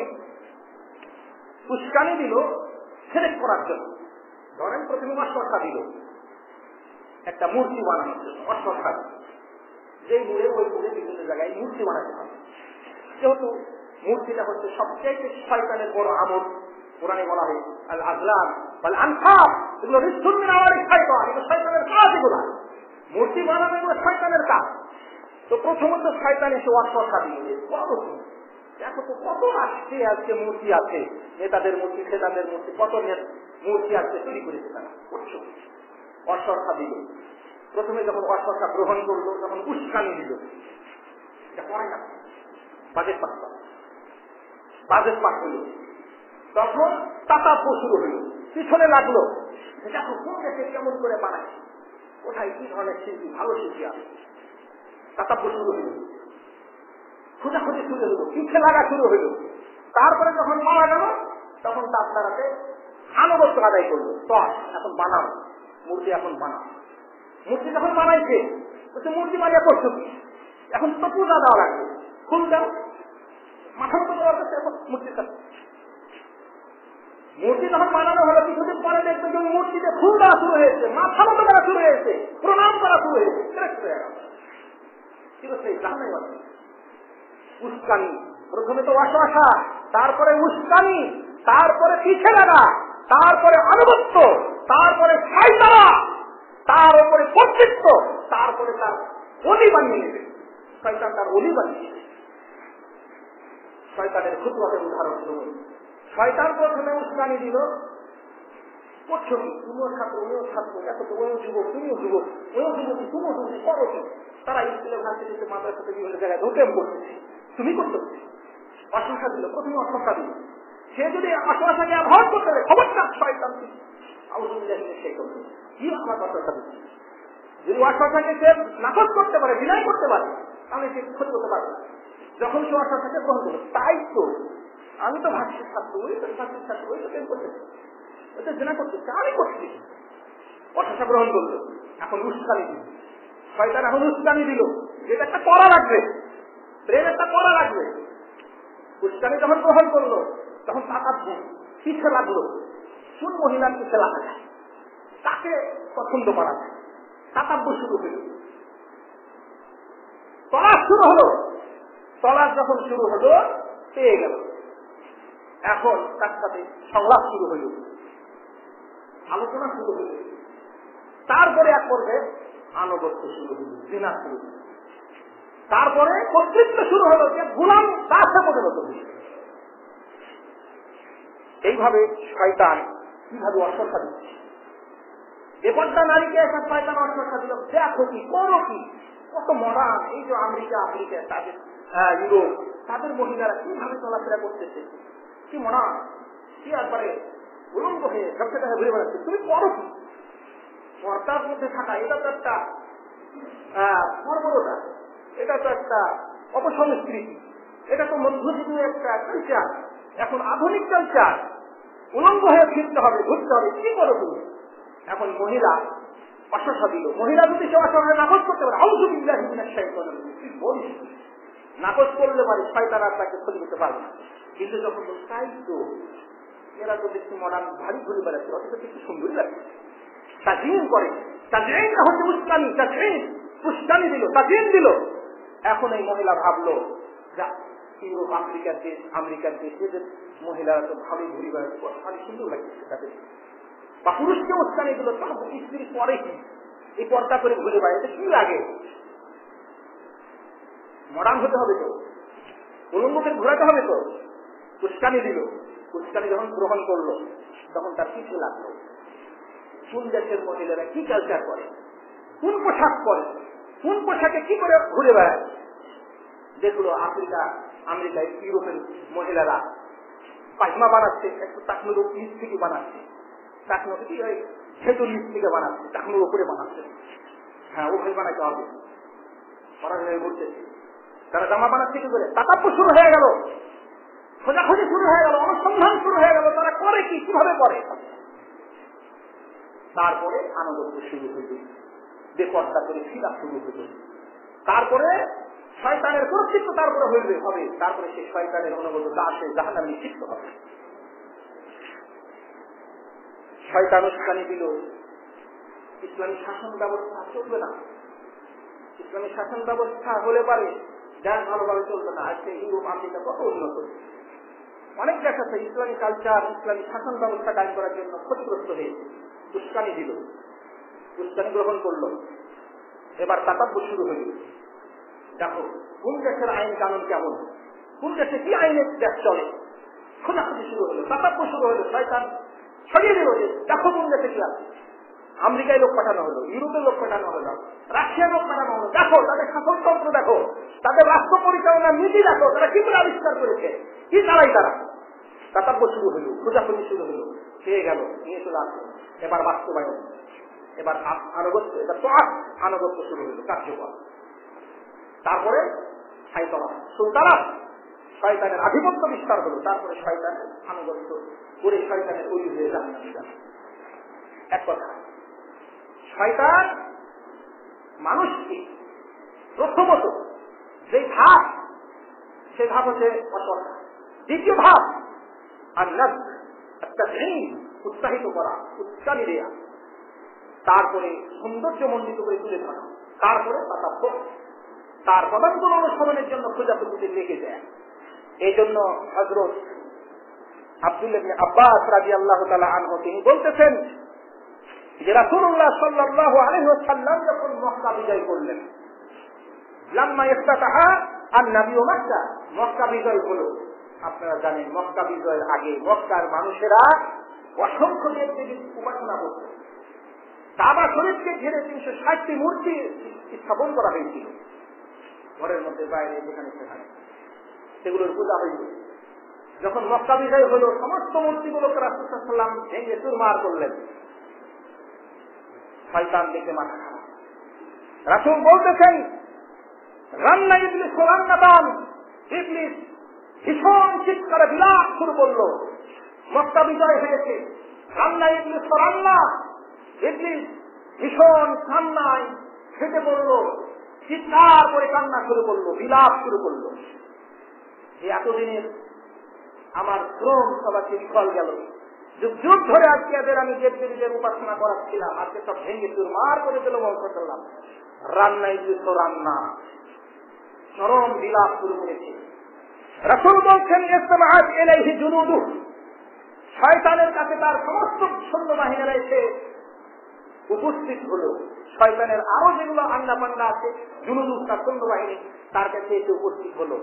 উস্কানি দিল শিরক করার জন্য। ধরেন প্রথমে ওয়াসওয়াসা দিল একটা মূর্তি বানানোর জন্য, ওয়াসওয়াসা যেই মূলে ওই মূলে বিভিন্ন জায়গায় মূর্তি বানাতে হবে। যেহেতু মূর্তিটা হচ্ছে সবচেয়ে শয়তানের বড় আমল, কোরআনে বলা হয় আল আজলাম ওয়াল আনসাব, এগুলো রিজসুম মিন আমালি শাইতান, এগুলো শয়তানের কাজ। এগুলো মূর্তি বানানো এগুলো শয়তানের কাজ। তো প্রথমত শয়তান এসে ওয়াসওয়াসা দিল যে কত দেখো তো কত আসছে, আজকে মূর্তি আছে, নেতাদের মূর্তি, খেতাদের মূর্তি, কত মূর্তি আছে তৈরি করেছে তারা, করছো। ওয়াসওয়াসা দিল। প্রথমে যখন ওয়াসওয়াসা গ্রহণ করলো, তখন উস্কানি দিল, এটা পরে না, বাজেট পাঠ হইল। তখন তাতাব্বুর শুরু হইল, পিছনে লাগলো, দেখো কোন দেশে কেমন করে বানায়, কোথায় কি ধরনের শিল্পী, ভালো শিল্পী আছে। তাতাব্বুর শুরু হইল, খোঁজাখুঁজি শুরু হইল, পিছে লাগা শুরু হইল। তারপরে যখন মারা গেল, তখন তার দ্বারাতে আনুগত্য আদায় করলো। তো এখন বানাও মূর্তি, এখন বানাও মূর্তি। যখন বানাইছে বলছে মূর্তি বানিয়ে করছো কি, এখন তো পূজা দেওয়া লাগবে, ফুল দাও, মাথার উপর দেওয়ার কাছে এখন মূর্তির কাছে। মূর্তি যখন বানানো হলো, কিছুদিন পরে দেখবে যে মূর্তিতে ফুল দেওয়া শুরু হয়েছে, মাথা মতো করা শুরু হয়েছে, প্রণাম করা শুরু হয়েছে। উস্কানি, প্রথমে তো ওয়াসওয়াসা, তারপরে উস্কানি, তারপরে পিছে লাগা, তারপরে আনুগত্য, তারপরে শয়তান, তার উপরে কর্তৃত্ব, তারপরে তার ওলি বানিয়ে নেবে। শয়তান তার ওলি বানিয়ে নেবে। শয়তানের খুতওয়াতের উদাহরণ দেব। শয়তান প্রথমে উস্কানি দিল, করছো কি, তুমিও ছাত্র, উনিও ছাত্র, দেখো তো ওইও যুবক, তুমিও যুবক, ওইও যুবক, তুমিও যুবক, করো কি। তারা স্কুলে ভার্সিটিতে মাদ্রাসাতে বিভিন্ন জায়গায় ঢোকেম করতেছে, তুমি করতে অসংখ্যা দিল। প্রথমে অসংখ্যা দিল, সে যদি অসংখ্যাকে অ্যাভয়েড করতে পারে, খবরটা শয়তান সেই করবে কি আমার অসংখ্যা দিচ্ছে। যদি অসংখ্যাকে সে নাকচ করতে পারে, বিনয় করতে পারে, তাহলে সে ক্ষতি করতে পারবে। যখন সে অসংখ্যাকে গ্রহণ করবে, তাই তো আমি তো ভার্সিটির ছাত্র, ওই তো ভার্সিটির ছাত্র, ওই তো প্রেম করতেছে, ওই তো জেনা করতেছে, আমি করছি। অসংখ্যা গ্রহণ করলো, এখন উস্কানি দিল। শয়তান এখন উস্কানি দিল, যেটা একটা করা লাগবে, প্রেম একটা করা লাগবে। উস্কানি যখন গ্রহণ করলো, তখন তাকাব্বুর, পিছে লাগলো। কোন মহিলার পিছে লাগা যায়, তাকে পছন্দ করা যায়, তাকাব্বুর শুরু হইল। তলাশ শুরু হলো, তলাশ যখন শুরু হলো, পেয়ে গেল। এখন তার সাথে সংলাপ শুরু হইল, আলোচনা শুরু হইল। তারপরে এক পর্যায়ে আনুগত্য শুরু হইল, জিনা শুরু হইল। তারপরে কর্তৃত্ব শুরু হলো, যে গোলাম দাসে পরিণত হইল। এইভাবে শয়তান কিভাবে অসংখ্যা দিচ্ছে। এপরটা নারীকে একটা শয়তান অসংখ্যা দিল, দেখো কি, করো কি, কত মডার্ন। এই যে আমেরিকা তাদের ইউরোপ, তাদের মহিলারা কিভাবে চলাফেরা করতেছে, কি মডার্ন, কি একবারে উলঙ্গ হয়ে সবচেয়ে ঘুরে বেড়াচ্ছে। তুমি করো কি, পর্দার মধ্যে থাকা, এটা তো একটা বর্বরতা, এটা তো একটা অপসংস্কৃতি, এটা তো মধ্যযুগীয় একটা কালচার। এখন আধুনিক কালচার, উলঙ্গ হয়ে ফিরতে হবে, ঘুরতে হবে, কি করো তুমি। এখন মহিলা অসংখ্যা দিল। মহিলা যদি সে অসংখ্যা নাকচ করতে পারে, আউযু বিল্লাহি মিনাশ শাইতানির রাজিম, তুই বলিস নাকচ করলে পারে, শয়তান আর তাকে ক্ষতি করতে পারবে না। কিন্তু যখন তাই তো এরা তো দেখছি মডার্ন ভারী ঘুরে বেড়াচ্ছে, অথচ কিছু সুন্দরই লাগে, তাজিম করে। তাজিমটা হচ্ছে উস্কানি, তাজিম উস্কানি দিল, তাজিম দিল। এখন এই মহিলা ভাবলো, যা ইউরোপ, আমেরিকার দেশ, এদের মহিলারা তো ভালোই ঘুরে বেড়াচ্ছে, ভারী সুন্দর লাগছে তাদের। বা পুরুষকে উস্কানি দিল, তার স্ত্রী পরে কি এই পর্দা করে ঘুরে বেড়াচ্ছে, কি লাগে, মডার্ন হতে হবে তো, উলঙ্গকে ঘোরাতে হবে তো, উস্কানি দিল। উস্কানি যখন গ্রহণ করলো তখন তার পিছু লাগলো কোন দেশের মহিলারা কি কালচার করে, কোন পোশাক পরে, কোন পোশাকে কি করে ঘুরে বেড়ায়। দেখলো আমেরিকায় ইউরোপের মহিলারা পায়জামা বানাচ্ছে, একটু টাকনুর নিচ থেকে বানাচ্ছে, টাকনু কি ওই সেতু নিচ থেকে বানাচ্ছে, টাকনুর উপরে বানাচ্ছে। হ্যাঁ, ওখানে বানাইতে হবে, পড়াশোনা করছে। তারা জামা বানাচ্ছে কি করে? তাকাপ্য শুরু হয়ে গেল, খোঁজাখুঁজি শুরু হয়ে গেল, অনুসন্ধান শুরু হয়ে গেল, তারা করে কি, কিভাবে করে। তারপরে আনুগত্য শুরু হইল, বেপর্দা করে ফিরা শুরু হইল। তারপরে শয়তানের কর্তৃত্ব তারপরে হইবে হবে, তারপরে সেই শয়তানের অনুগত দাসে জাহান্নামে নিক্ষিপ্ত হবে। শয়তান উস্কানি দিল, ইসলামী শাসন ব্যবস্থা চলবে না। ইসলামী শাসন ব্যবস্থা হলে পারে দেশ ভালোভাবে চলবে না। আজকে ইউরোপ আমেরিকা কত উন্নত, অনেক দেশ আছে ইসলামী কালচার, ইসলামী শাসন ব্যবস্থা কাজ করার জন্য ক্ষতিগ্রস্ত হয়ে উস্কানি দিল, উস্কানি গ্রহণ করলো। এবার তাকাব্য শুরু হইল। দেখো কোন দেশের আইন কানুন কেমন, কোন দেশে কি আইনের দেশ চলে, খোঁজাখুঁজি শুরু হলো, তাকাব্য শুরু হলো। শয়তান ছড়িয়ে দিল যে দেখো কোন দেশে কি আছে। আমেরিকায় লোক পাঠানো হলো, ইউরোপের লোক পাঠানো হলো, রাশিয়ার লোক পাঠানো হলো। দেখো তাদের শাসনতন্ত্র, দেখো তাদের রাষ্ট্র পরিচালনার নীতি, দেখো তারা কি করে আবিষ্কার করেছে, কি চালাই তারা। তাকাব্য শুরু হলো, খোঁজাখুঁজি শুরু হলো, পেয়ে গেল, নিয়ে চলে আসলো। এবার বাস্তবায়ন, এবার আনুগত্য, এবার তো আনুগত্য শুরু হলো, কার্যকর। তারপরে সুলতানা শয়তানের আধিপত্য বিস্তার হলো। তারপরে শয়তানের আনুগত্য করে শয়তানের তৈরি হয়ে যান। এক কথা, শয়তান মানুষকে প্রথমত যে ধাপ, সে ধাপ হচ্ছে অসৎ। দ্বিতীয় ধাপ আর উৎসাহিত করা, উৎসাহী দেয়া, তারপরে সৌন্দর্যমণ্ডিত করে তুলে ধরা, তারপরে তার পদাঙ্কন অনুসরণের জন্য খোঁজাখুঁজিতে লেগে যায়। এই জন্য হযরত আব্দুল্লাহ ইবনে আব্বাস রাদিয়াল্লাহু তাআলা আনহু তিনি বলতেছেন যে রাসূলুল্লাহ সাল্লাল্লাহু আলাইহি ওয়াসাল্লাম যখন মক্কা বিজয় করলেন, লাম্মা ইফতাতাহা আন-নবী মক্কা, মক্কা বিজয় হলো। আপনারা জানেন মক্কা বিজয়ের আগে মক্কার মানুষেরা অসংখ্য দেবদেবীর উপাসনা করত। কাবা শরীফকে ঘিরে 360টি মূর্তি স্থাপন করা হয়েছিল, ঘরের মধ্যে বাইরে যেখানে সেখানে সেগুলোর পূজা হয়েছিল। যখন মক্কা বিজয় হলো সমস্ত মূর্তিগুলোকে রাসূল সাল্লাল্লাহু আলাইহি ওয়াসাল্লাম ভেঙে চুরমার করলেন। শয়তান দেখে মাথা খারাপ। রাসূল বলতেছেন রান্না ইবলিস রান্নাদান, ইবলিস ভীষণ চিৎকারে বিলাপ শুরু করলো। মক্কা বিজয় হয়েছে, রান্না ইবলিস রান্না, ইবলিস ভীষণ কান্নায় ফেটে পড়লো, চিৎকার করে কান্না শুরু করলো, বিলাপ শুরু করলো। এই এতদিনের আমার শ্রম সবাইকে বিফল গেল, যুগ যুগ ধরে আজকে এদের আমি দেবদেবীদের উপাসনা করাচ্ছিলাম, আজকে সব ভেঙে চুরমার করে দিল। রান্না ইবলিস রান্না, চরম বিলাপ শুরু করেছে। রাসূল বলছেন ইসমাআত ইলাইহি জুনুদু, শয়তানের কাছে তার সমস্ত সৈন্যবাহিনীরা এসে উপস্থিত হলো। শয়তানের আরো যেগুলো আন্ডা পান্ডা আছে, জুনুদু তার সৈন্যবাহিনী, তার কাছে এসে উপস্থিত হলো।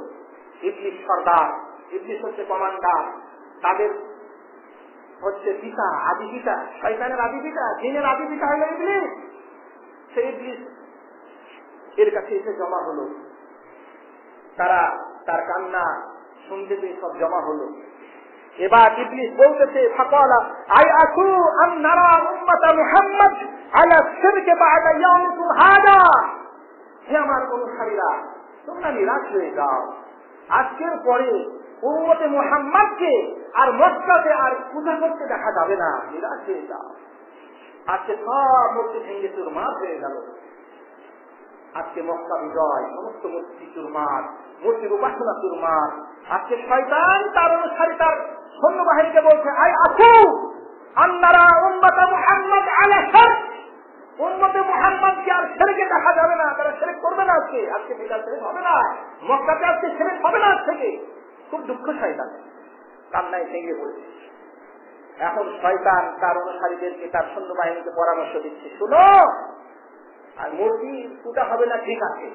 ইবলিস সর্দার, ইবলিস হচ্ছে কমান্ডার, তাদের হচ্ছে পিতা, আদি পিতা, শয়তানের আদি পিতা, জিনের আদি পিতা হলো ইবলিস। সেই ইবলিস এর কাছে এসে জমা হলো। তারা তার কান্না শুনতে পেয়ে সব জমা হলো। এবার ইবলিস বলতেছে ফাকালা আই আকু আন নারা উম্মাত মুহাম্মদ আলা শিরকে বাদা ইয়াউমিকুম হাদা, হে আমার অনুসারীরা তোমরা নিরাশ হয়ে যাও, আজকের পরে উম্মতে মুহাম্মদকে আর মক্কাতে আর পূজা করতে দেখা যাবে না, নিরাশ হয়ে যাও। আজকে সব মূর্তি ভেঙে চুরমার হয়ে গেল। আজকে মক্কা বিজয়, সমস্ত মূর্তি চুরমার, মূর্তির উপাসনা চুরমার। আজকে শয়তান তার অনুসারী তার সৈন্যবাহিনীকে বলছে আই আকু আন্নারা উম্মাত মুহাম্মদ আলা শিরক, উম্মতে মুহাম্মদকে আর শিরকে দেখা যাবে না, তারা শিরক করবে না। আজকে বিজয় শিরক হবে না, মক্কাতে আজকে শিরক হবে না। আজ থেকে খুব দুঃখ শয়তান কান্নায় ভেঙে পড়েছে। এখন শয়তান তার অনুসারীদেরকে, তার সৈন্যবাহিনীকে পরামর্শ দিচ্ছে, শুনো, আর মূর্তি পূজা হবে না ঠিক আছে,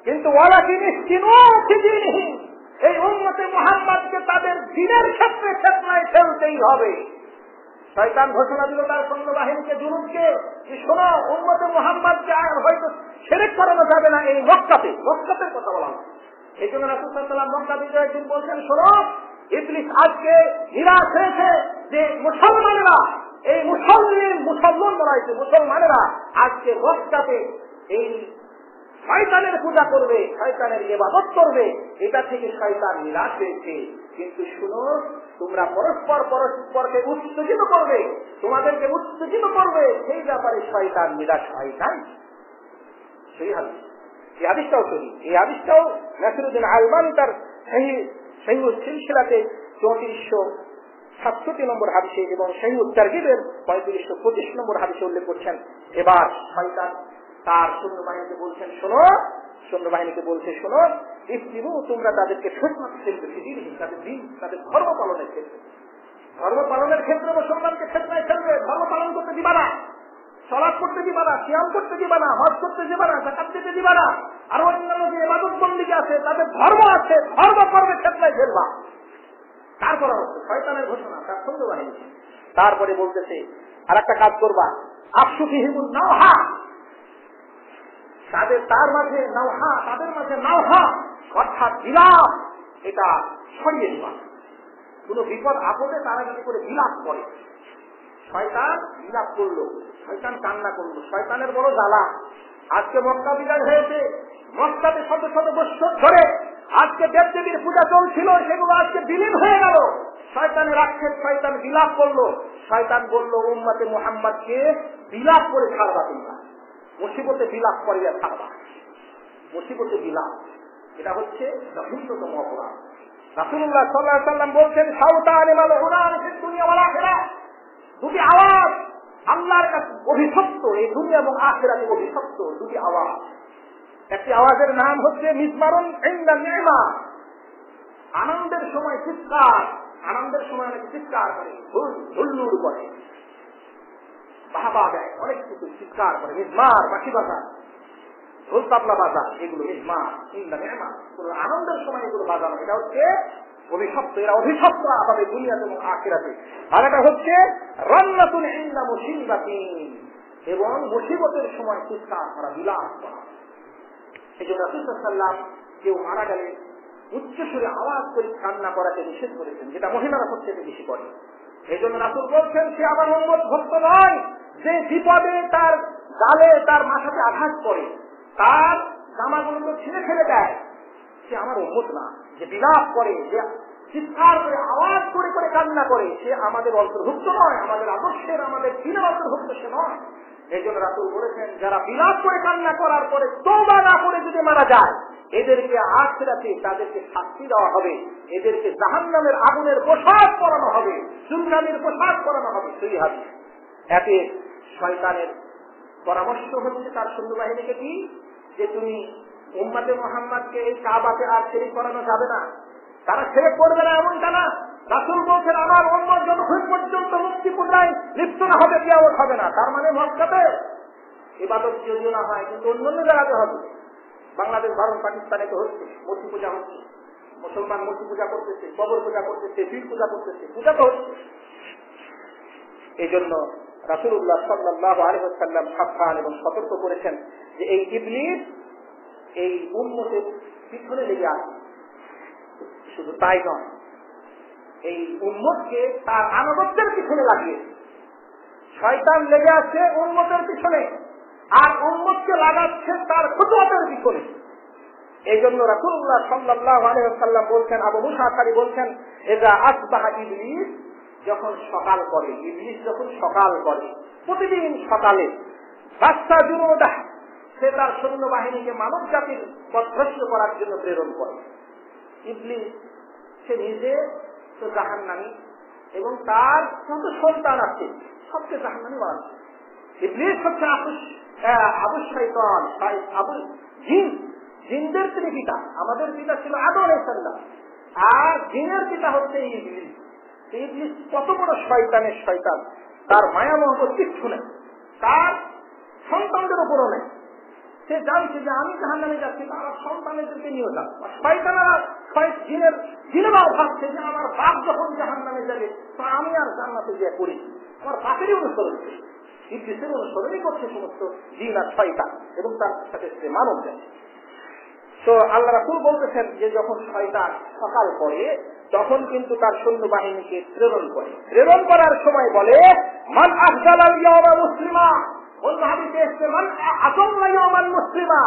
কিন্তু ওয়ালাকিন ইসকিনু ফি দীনিহিম, এই উম্মতে মুহাম্মদকে তাদের দ্বীনের ক্ষেত্রে ফিতনায় ফেলতেই হবে। শয়তান ঘোষণা দিল তার সৈন্যবাহিনীকে, জুলুদকে, যে শোনো, উম্মতে মুহাম্মদকে হয়তো শিরক করানো যাবে না এই মক্কাতের কথা বলা হয়। এই জন্য রাসূল সাল্লাল্লাহু আলাইহি ওয়াসাল্লাম মক্কা বিজয়ের দিন বলছেন, শোনো, ইবলিস আজকে নিরাশ হয়েছে যে মুসলমানেরা, এই মুসলমানেরা আজকে মক্কাতে এই শয়তানের পূজা করবে, শয়তানের ইবাদত করবে, এটা থেকে শয়তান নিরাশ হয়েছে। কিন্তু শুনো, তোমরা পরস্পরকে উত্তেজিত করবে, তোমাদেরকে উত্তেজিত করবে, সেই ব্যাপারে শয়তান নিরাশ হয় নাই। সেই হাদিস, এই হাদিসটাও সহি, এই হাদিসটাও নাসিরুদ্দিন আলবানী তার সহিহ সিলসিলাতে 3467 নম্বর হাদিসে এবং সহিহ তারগীবের 3525 নম্বর হাদিসে উল্লেখ করছেন। এবার শয়তান তার সৈন্যবাহিনীকে বলছেন, শোনো, সৈন্যবাহিনীকে বলছে, শোনো, ইফতিনু, তোমরা তাদেরকে ফিতনাতে ফেলবে, তাদের দিন, তাদের ধর্ম পালনের ক্ষেত্রে মুসলমানকে ফিতনায় ফেলবে। ধর্ম পালন করতে দিবা না, সালাত করতে দিবা না, সিয়াম করতে দিবা না, হজ করতে দিবা না, যাকাত দিতে দিবা না, আর অন্যান্য যে ইবাদত বন্দেগী আছে, তাদের ধর্ম আছে, ধর্ম করবে, ফিতনায় ফেলবা। তারপরে হচ্ছে শয়তানের ঘোষণা তার সৈন্যবাহিনী। তারপরে বলতেছে, আর একটা কাজ করবা, আফসু ফিহিমুন নাওহা, তাদের মাঝে নাওহা অর্থাৎ বিলাপ, এটা ছড়িয়ে দিবা। কোন বিপদ আপদে তারা যদি করে বিলাপ করে, শয়তান বিলাপ করলো, শয়তান কান্না করলো, শয়তানের বড় জ্বালা। আজকে মক্কা বিজয় হয়েছে, মক্কাতে শত শত বছর ধরে আজকে দেবদেবীর পূজা চলছিল, সেগুলো আজকে বিলীন হয়ে গেল। শয়তানের আক্ষেপ, শয়তান বিলাপ করলো। শয়তান বলল, উম্মতে মুহাম্মদকে বিলাপ করে ছাড়বা, তোমরা মুসিবতে বিলাপ করিয়া ছাড়বা। মুসিবতে বিলাপ, এটা হচ্ছে জঘন্যতম অপরাধ। রাসূলুল্লাহ সাল্লাল্লাহু আলাইহি ওয়াসাল্লাম বলছেন, সাউতানি মালউনান ফিদ দুনিয়া ওয়াল আখিরাহ, দুটি আওয়াজ আল্লাহর কাছে অভিশপ্ত, এই দুনিয়া এবং আখিরাতে অভিশপ্ত দুটি আওয়াজ। একটি আওয়াজের নাম হচ্ছে মিজমারুন ইনদা নি'মা, আনন্দের সময় চিৎকার, আনন্দের সময় অনেক চিৎকার করে, হুল্লুড় করে, বাহবা দেয়, অনেক কিছু চিৎকার করে, মিজমার, বাঁশি বাজা, ঢোল তাবলা বাজা, এগুলো মিজমার ইনদা নি'মা, আনন্দের সময় এগুলো বাজানো, এটা হচ্ছে অভিশপ্ত। এরা অভিশপ্ত আমাদের দুনিয়াতে এবং আখিরাতে। আর এটা হচ্ছে রান্নাতুন ইনদা মুসিবাতিন, এবং মুসিবতের সময় চিৎকার করা, বিলাপ করা। এই জন্য রাসূল সাল্লাল্লাহু আলাইহি ওয়াসাল্লাম কেউ মারা গেলে উচ্চস্বরে আওয়াজ করে কান্না করাকে নিষেধ করেছেন, যেটা মহিলারা সবচেয়ে বেশি করে। এই জন্য রাসূল বলছেন, সে আমার উম্মত ভক্ত নয় যে বিপদে তার গালে, তার মাথাতে আঘাত করে, তার জামাগুলো ছিঁড়ে ফেলে দেয়, সে আমার উম্মত না। যে বিলাপ করে, যে চিৎকার করে, আওয়াজ করে করে কান্না করে, সে আমাদের অন্তর্ভুক্ত নয়, আমাদের আদর্শের, আমাদের দিনের অন্তর্ভুক্ত সে নয়। এই জন্য রাসূল বলেছেন, যারা বিলাপ করে কান্না করার পরে তওবা না করে যদি মারা যায়, এদেরকে আখিরাতে তাদেরকে শাস্তি দেওয়া হবে, এদেরকে জাহান্নামের আগুনের পোশাক পরানো হবে, জাহান্নামের পোশাক পরানো হবে। সেই হাদিস। এতে শয়তানের পরামর্শ হচ্ছে তার সৈন্যবাহিনীকে কি, যে তুমি উম্মতে মুহাম্মদকে এই কাবাতে আর শিরক করানো যাবে না, তারা শিরক করবে না এমনটা না। রাসূল বলছেন, আমার উম্মত যতক্ষণ পর্যন্ত মুক্তি পূজায় লিপ্ত না হবে, কিয়ামত হবে না। তার মানে মক্কাতে ইবাদত যদিও না হয়, কিন্তু অন্যান্য জায়গাতে হবে। বাংলাদেশ, ভারত, পাকিস্তানে তো হচ্ছে, মূর্তি পূজা হচ্ছে, মুসলমান মূর্তি পূজা করতেছে, কবর পূজা করতেছে, পীর পূজা করতেছে, পূজা তো হচ্ছে। এই জন্য রাসূলুল্লাহ সাল্লাল্লাহু আলাইহি ওয়াসাল্লাম সাবধান এবং সতর্ক করেছেন যে এই ইবলিস এই উম্মতের পিছনে লেগে আছে। শুধু তাই নয়, এই উম্মতকে তার আনুগত্যের পিছনে লাগিয়ে শয়তান লেগে আছে উম্মতের পিছনে, আর উম্মতকে লাগাচ্ছে তার খুতুওয়াতের পিছনে। এই জন্য রাসূলুল্লাহ সাল্লাল্লাহু আলাইহি ওয়াসাল্লাম বলছেন, আবু মুসা আশআরী বলছেন, ইযা আসবাহা ইবলিস, যখন সকাল করে, ইবলিস যখন সকাল করে, প্রতিদিন সকালে, বাচ্চা জুনুদাহ, সে তার সৈন্যবাহিনীকে মানব জাতির পথভ্রষ্ট করার জন্য প্রেরণ করে। ইবলিস সে নিজে তো জাহান্নামী এবং তার যত সন্তান আছে সবকে জাহান্নামী বানাচ্ছে। ইবলিস হচ্ছে আবু শয়তান, জিনদের তিনি পিতা। আমাদের পিতা ছিল আদম আলাইহিস সালাম, আর জিনের পিতা হচ্ছে ইবলিস। ইবলিস কত বড় শয়তানের শয়তান, তার মায়া মহব্বত কিচ্ছু নেই, তার সন্তানদের উপরও নেই। সে জানছে যে আমি জাহান্নামে যাচ্ছি, তারা সন্তানদেরকে নিয়ে যান। শয়তানেরা জিনেরাও ভাবছে যে আমার বাপ যখন জাহান্নামে যাবে তো আমি আর জান্নাতে গিয়ে করি, আমার বাপেরই অনুসরণ করি। ইবলীসের অনুসরণই করছে সমস্ত জিন আর শয়তান, এবং তার সাথে সে মানব যায়। তো আল্লাহ রাসূল বলতেছেন যে যখন শয়তান সকাল করে তখন কিন্তু তার সৈন্যবাহিনীকে প্রেরণ করে। প্রেরণ করার সময় বলে মান আফজালাল ইয়াওমা মুসলিমা, অন্য হাদিসে এসেছে মান আযাল্লা ইয়াওমান মুসলিমা,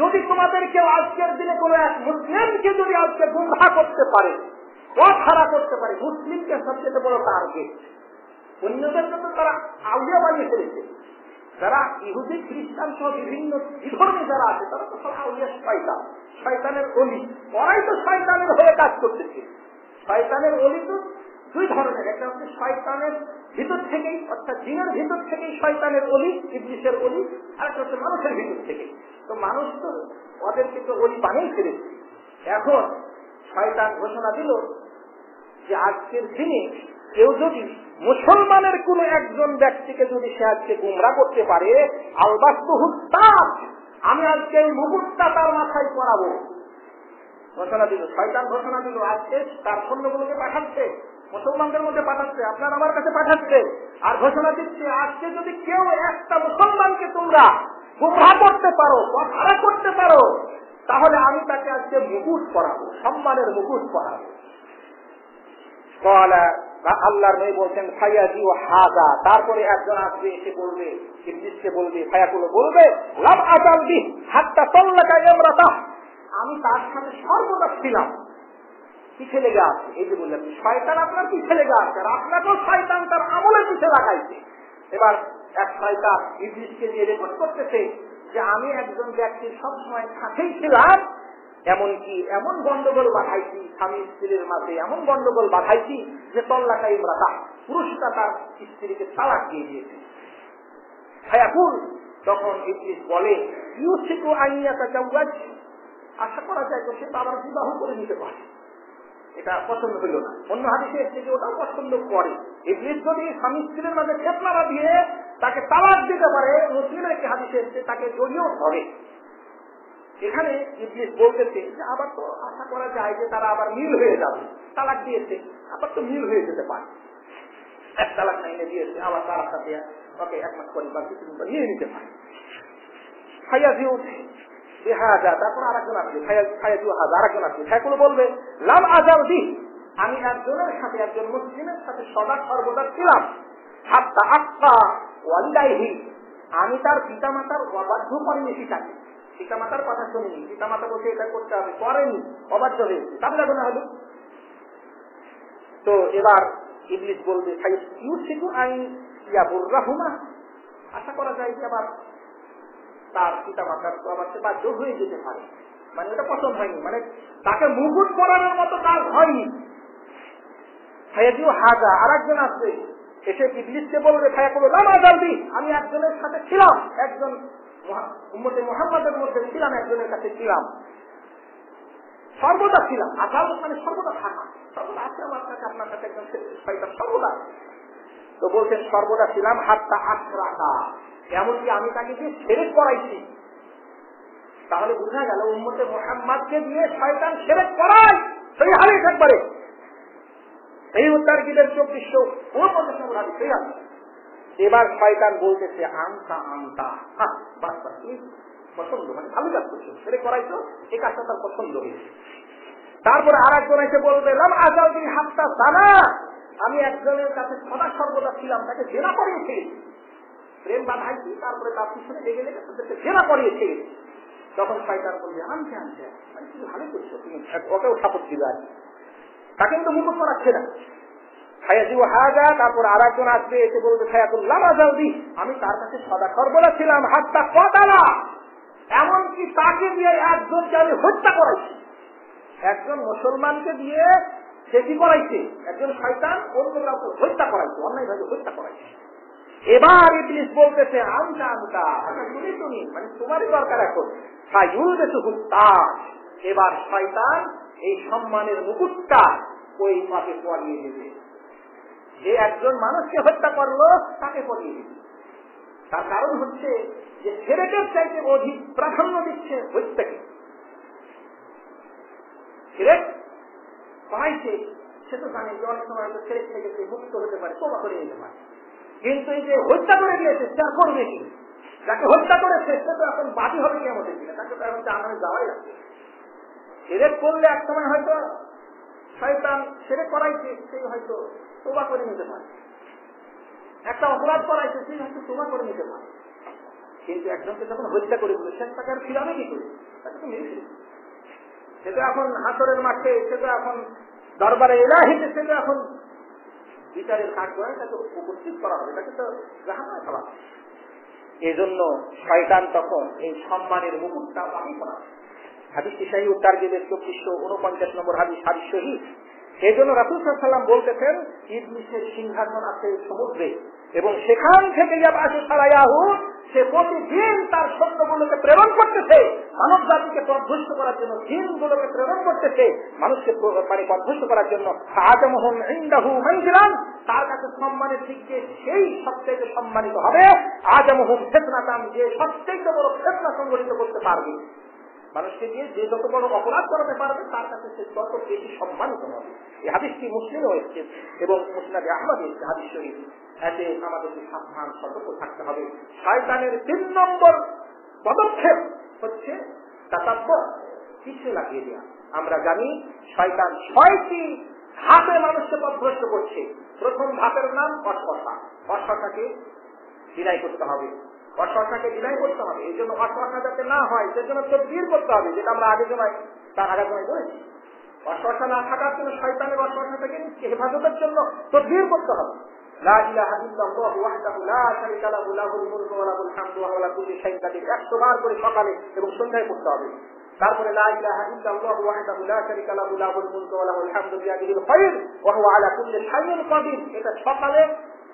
যদি তোমাদের কেউ আজকের দিনে কোনো এক মুসলিমকে যদি আজকে গুমরাহ করতে পারে, পথ হারা করতে পারে, মুসলিমকে সবচেয়ে বড় টার্গেট। অন্যদেরকে তো তারা আউলিয়া বানিয়ে ফেলেছে, যারা ইহুদি খ্রিস্টান সহ বিভিন্ন ধর্মে যারা আছে তারা তো সব আউলিয়া শয়তান, শয়তানের অলি, ওরাই তো শয়তানের হয়ে কাজ করতেছে। শয়তানের অলি তো দুই ধরনের, একটা হচ্ছে শয়তানের ভিতর থেকেই, অর্থাৎ জিনের ভিতর থেকেই শয়তানের অলি, ইবলীসের অলি, আর একটা হচ্ছে মানুষের ভিতর থেকে। তো মানুষ তো ওদেরকে তো অলি বানিয়ে ফেলেছে। এখন শয়তান ঘোষণা দিল যে আজকের দিনে কেউ যদি মুসলমানের কোন একজন ব্যক্তিকে যদি সে আজকে গুমরাহ করতে পারে, আমি আজকে এই মুকুটটা তার মাথায় পরাবো। ঘোষণা দিল, শয়তান ঘোষণা দিল, আজকে তার সৈন্যগুলোকে পাঠাচ্ছে, মুসলমানদের মধ্যে পাঠাচ্ছে, আপনার আমার কাছে পাঠাচ্ছে, আর ঘোষণা দিচ্ছে আজকে যদি কেউ একটা মুসলমানকে তোমরা গুমরাহ করতে পারো, পথহারা করতে পারো, তাহলে আমি তাকে আজকে মুকুট পরাবো, সম্মানের মুকুট পরাবো। আল্লাহর নবী বলছেন ফায়াজি ও হাজা, তারপরে একজন আসবে এসে বলবে, ইবলীসকে বলবে, ফায়াকুল বলবে লাম আজাল বি হাত্তা তাল্লাকা ইমরাতাহ, আমি তার সাথে সর্বদা ছিলাম। পিছে লেগে আছে, এই যে বললেন শয়তান আপনার পিছে লেগে আছে, আর আপনাকেও শয়তান তার আমলের পিছে লাগাইছে। এবার এক শয়তান ইবলীসকে দিয়ে রেকর্ড করতেছে যে আমি একজন ব্যক্তির সবসময় সাথেই ছিলাম, এমনকি এমন গন্ডগোল বাধাইছি স্বামী স্ত্রীর মাঝে, এমন গন্ডগোল বাধাইছি যে তল্লাকা ইমরাতাহ, পুরুষটা তার স্ত্রীকে তালাক দিয়ে দিয়েছে। ফায়াকুল, তখন ইবলীস বলে ইউসিকু আন ইয়াতাজাওয়াজ, আশা করা যায় তো সে আবার বিবাহ করে নিতে পারে। এটা পছন্দ হইল না। অন্য হাদিসে এসেছে যে ওটাও পছন্দ করে। ইবলীস যদি স্বামী স্ত্রীর মাঝে ফেতনা দিয়ে তাকে তালাক দিতে পারে, মুসলিমের একটি হাদিসে এসেছে তাকে জড়িয়েও ধরে। এখানে ইবলীস বলতেছে যে আবার তো আশা করা যায় যে তারা আবার মিল হয়ে যাবে, তালাক দিয়েছে আবার তো মিল হয়ে যেতে পারে, এক তালাক নাইনে দিয়েছে আবার তার সাথে ওকে একমাস পরে বা কিছুদিন পর নিয়ে নিতে পারে। ফায়াজিউ হাজা, তারপর আরেকজন আসবে, ফায়াজিউ হাজা আরেকজন আসবে, ফায়াকুল বলবে লাম আজাল বি, আমি একজনের সাথে, একজন মুসলিমের সাথে সদা সর্বদা ছিলাম, হাত্তা আক্কা ওয়ালিদাইহি, আমি তার পিতামাতার অবাধ্য করিনি, পিতাকে পিতামাতার কথা শুনিনি, পিতামাতা বলছে এটা করতে হবে, করেনি, অবাধ্য হয়েছে, তাহলে গুনাহ হলো। তো এবার ইবলীস বলবে ইউসিকু আন ইয়াবুররাহুমা, আশা করা যায় যে আবার তার পিতামাতার আবার সে বাধ্য হয়ে যেতে পারে, মানে এটা পছন্দ হয়নি, মানে তাকে মুকুট পরানোর মতো কাজ হয়নি। ফায়াজিউ হাজা আরেকজন আসবে, এসে ইবলীসকে বলবে ফায়াকুল লাম আজাল বি, আমি একজনের সাথে ছিলাম, একজন উম্মতে মুহাম্মাদের মধ্যে ছিলাম, একজনের কাছে ছিলাম, সর্বদা ছিলাম। আজাল মানে সর্বদা থাকা, সর্বদা আছে আমার কাছে, আপনার কাছে একজন শয়তান সর্বদা। তো বলছেন সর্বদা ছিলাম, হাত্তা আশরাকা, এমনকি আমি তাকে দিয়ে শিরক করাইছি। তাহলে বোঝা গেল উম্মতে মুহাম্মাদকে দিয়ে শয়তান শিরক করায়, সেই হাদিস একবারে এই উত্তরগীদের 2450 সেই আছে। এবার শয়তান বলতেছে আমতা আমতা, হ্যাঁ বাচ্চা তুমি পছন্দ, মানে ভালো কাজ করছো, শিরক করাইছো, এই কাজটা তার পছন্দ হয়েছে। তারপরে আর একজন এসে বলবে লাম আজাল বি হাত্তা জানা, আমি একজনের কাছে সদা সর্বদা ছিলাম, তাকে জেনা করিয়েছি, প্রেম বাধাইছি, তারপরে তার পিছনে লেগে লেগে তাদেরকে জেনা করিয়েছি। তখন শয়তান বলবে আনতে আনতে, মানে তুমি ভালো করছো, তুমি ওকেও সাপোর্ট দিবে, আর তাকে কিন্তু মুকুট করাচ্ছে না। ফায়াজিউ হাজা, তারপর আর একজন আসবে, এসে বলবে ফায়াকুল লাম আজাল বি, আমি তার কাছে সদা সর্বদা ছিলাম, হাত্তা কতালা, এমনকি তাকে দিয়ে একজনকে আমি হত্যা করাইছি, একজন মুসলমানকে দিয়ে সে কি করাইছে, একজন শয়তান অন্য কাউকে হত্যা করাইছে, অন্যায়ভাবে হত্যা করাইছে। এবার ইবলীস বলতেছে আমতা আমতা, তুমি মানে তোমারই দরকার এখন। এবার শয়তান এই সম্মানের মুকুটটা ওই পাপে পরিয়ে দেবে, যে একজন মানুষকে হত্যা করলো তাকে পরিয়ে দেবে। তার কারণ হচ্ছে যে শিরকের চাইতে অধিক প্রাধান্য দিচ্ছে হত্যাকে। শিরক করাইছে, সে তো জানে যে অনেক সময় হয়তো শিরক থেকে সে মুক্ত হতে পারে, তওবা করে নিতে পারে, কিন্তু এই যে হত্যা করে দিয়েছে সে আর করবে কি? যাকে হত্যা করেছে সে তো এখন বাদী হবে কিয়ামতের দিনে, তাকে তো এখন জাহান্নামে যাওয়াই লাগবে। শিরক করলে এক সময় হয়তো শয়তান শিরক করাইছে, সে হয়তো তওবা করে নিতে পারে, একটা অপরাধ করাইছে সে হয়তো তওবা করে নিতে পারে, কিন্তু একজনকে যখন হত্যা করে দিল সে তাকে আর ফিরাবে কি করে? তাকে তো মেরে ফেলবে। সে তো এখন হাসরের মাঠে, সে তো এখন দরবারে ইলাহিতে, সে তো এখন বিচারের কাজ করে তাকে উপস্থিত করা হবে, তাকে তো জাহান্নামে ফেলা হবে। এই জন্য শয়তান তখন এই সম্মানের মুকুটটা দাবি করা। হাদিসটি সহিহ তারগিবের 2449 নম্বর হাদিস, হাদিস সহিহ। এই জন্য রাসূল সাল্লাল্লাহু আলাইহি ওয়াসাল্লাম বলতেছেন, ইবলিসের সিংহাসন আছে সমুদ্রে এবং সেখান থেকে ইয়াবাসু সারায়াহু, সে প্রতিদিন তার সৈন্যগুলোকে প্রেরণ করতেছে মানব জাতিকে পথভ্রষ্ট করার জন্য, জিনগুলোকে প্রেরণ করতেছে মানুষকে পথভ্রষ্ট করার জন্য। আদমহুম ইনদাহু মানজিলান, তার কাছে সম্মানের দিক দিয়ে সেই সবচেয়ে সম্মানিত হবে। আদমহুম ফিতনাতান, যে সবচেয়ে বড় ফিতনা সংগঠিত করতে পারবে, মানুষকে দিয়ে যে যত বড় অপরাধ করাতে পারবে তার কাছে সে তত বেশি সম্মানিত হবে। এই হাদিসটি মুসলিমও এসেছে এবং মুসনাদে আহমদে এসেছে হাদিস শরীফ। এতে আমাদেরকে সাবধান সতর্ক থাকতে হবে। শয়তানের 3 নম্বর পদক্ষেপ হচ্ছে তাতাব্বুর, পিছে লাগিয়ে দেওয়া। আমরা জানি শয়তান 6টি ধাপে মানুষকে পথভ্রষ্ট করছে। প্রথম ধাপের নাম অস্বসা। অস্বসাকে বিদায় করতে হবে, অস্বসাকে বিদায় করতে হবে। এই জন্য অস্বসা যাতে না হয় সেজন্য তদবির করতে হবে, যেটা আমরা আগে সময় বলেছি। অস্বসা না থাকার জন্য শয়তানের অস্বসা থেকে হেফাজতের জন্য তদবির করতে হবে। লা ইলাহা ইল্লাল্লাহু ওয়াহদাহু লা শারীকা লাহু লাহুল মুলকু ওয়া লাহুল হামদু ওয়া হুয়া আলা কুল্লি শাইইন কাদির 100 বার করে সকালে এবং সন্ধ্যায় পড়তে হবে। তারপরে লা ইলাহা ইল্লাল্লাহু ওয়াহদাহু লা শারীকা লাহু লাহুল মুলকু ওয়া লাহুল হামদু বিয়াদিহিল খায়র ওয়া হুয়া আলা কুল্লি শাইইন কাদির। এটা সকালে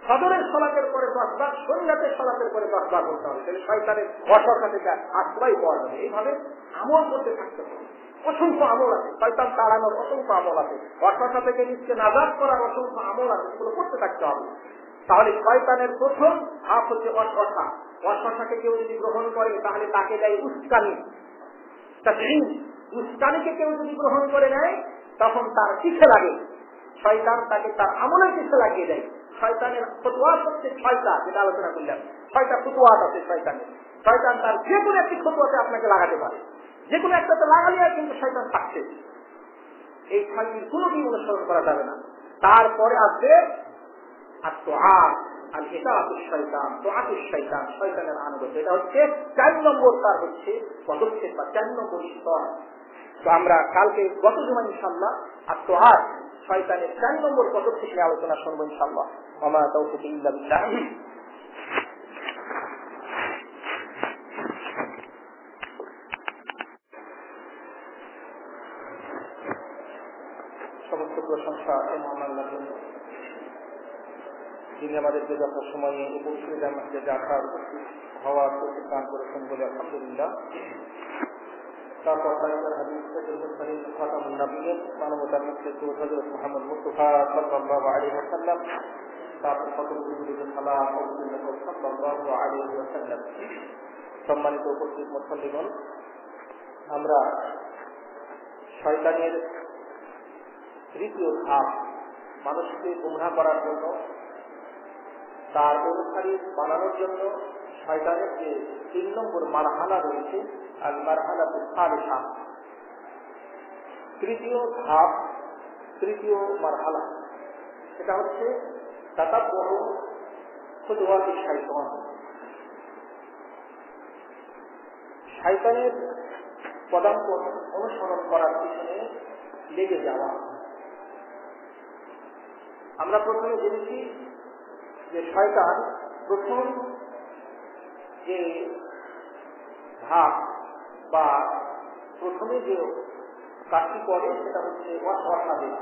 ফজরের সালাতের পরে 10 বার, সুন্নাতের সালাতের পরে 10 বার করতে হবে। তাহলে শয়তানের ওয়াসওয়াসা থেকে আশ্রয় পাওয়া যাবে। এইভাবে আমল করতে থাকতে হবে। অসংখ্য আমল আছে, শয়তান তাড়ানোর অসংখ্য আমল আছে, ওয়াসওয়াসা থেকে নিজকে নাজাত করার অসংখ্য আমল আছে, সেগুলো করতে থাকতে হবে। তাহলে শয়তানের প্রথম ধাপ হচ্ছে ওয়াসওয়াসা। ওয়াসওয়াসাকে কেউ যদি গ্রহণ করে তাহলে তাকে দেয় উস্কানি। উস্কানিকে কেউ যদি গ্রহণ করে নেয় তখন তার পিছে লাগে, শয়তান তাকে তার আমলের পিছে লাগিয়ে দেয়। শয়তানের ফতোয়াত হচ্ছে 6টা, যেটা আলোচনা করলাম। 6টা ফতোয়াত আছে শয়তানের। শয়তান তার যে কোনো একটি ফতোয়াতে আপনাকে লাগাতে পারে, যে কোনো একটাতে লাগালে কিন্তু শয়তান থাকছে। এই 6টির কোনোটি অনুসরণ করা যাবে না। তারপরে আসবে শয়তানের আনুগত্য। এটা হচ্ছে 4 নম্বর, তার হচ্ছে পদক্ষেপ বা 4 নম্বর স্তর। তো আমরা কালকে গত জুমায় ইনশাআল্লাহ আত্মআত শয়তানের 4 নম্বর পদক্ষেপ নিয়ে আলোচনা শুনবো ইনশাআল্লাহ। ওয়া তাওফীক ইল্লা বিল্লাহ। সমস্ত প্রশংসা এই মহান আল্লাহর জন্য, যিনি আমাদেরকে যথা সময়ে উপস্থিত আসার হওয়ার প্রতিষ্ঠান করেছেন বলে আলহামদুলিল্লাহ। তারপর মানবতার নেতৃত্ব হযরত মুহাম্মদ মুস্তাফা সাল্লাল্লাহু আলাইহি ওয়াসাল্লাম, তারপর সাল্লাল্লাহু আলাইহি ওয়াসাল্লাম। সম্মানিত উপস্থিত মুসল্লিগণ, আমরা শয়তানের 3য় ধাপ, মানুষকে গুমরাহ করার জন্য, তার অনুসারী বানানোর জন্য শয়তানের যে 3 নম্বর মারহালা রয়েছে, আল মারহালাতুস সালিসা, 3য় ধাপ, 3য় মারহালা, সেটা হচ্ছে তাতাব্বুর খুতুওয়াতি শাইতান। শয়তানের পদাঙ্ক অনুসরণ করার পিছনে লেগে যাওয়া। আমরা প্রথমে জেনেছি যে শয়তান প্রথম যে ধাপ বা প্রথমে যে কাজটি করে সেটা হচ্ছে ওয়াসওয়াসা দেওয়া।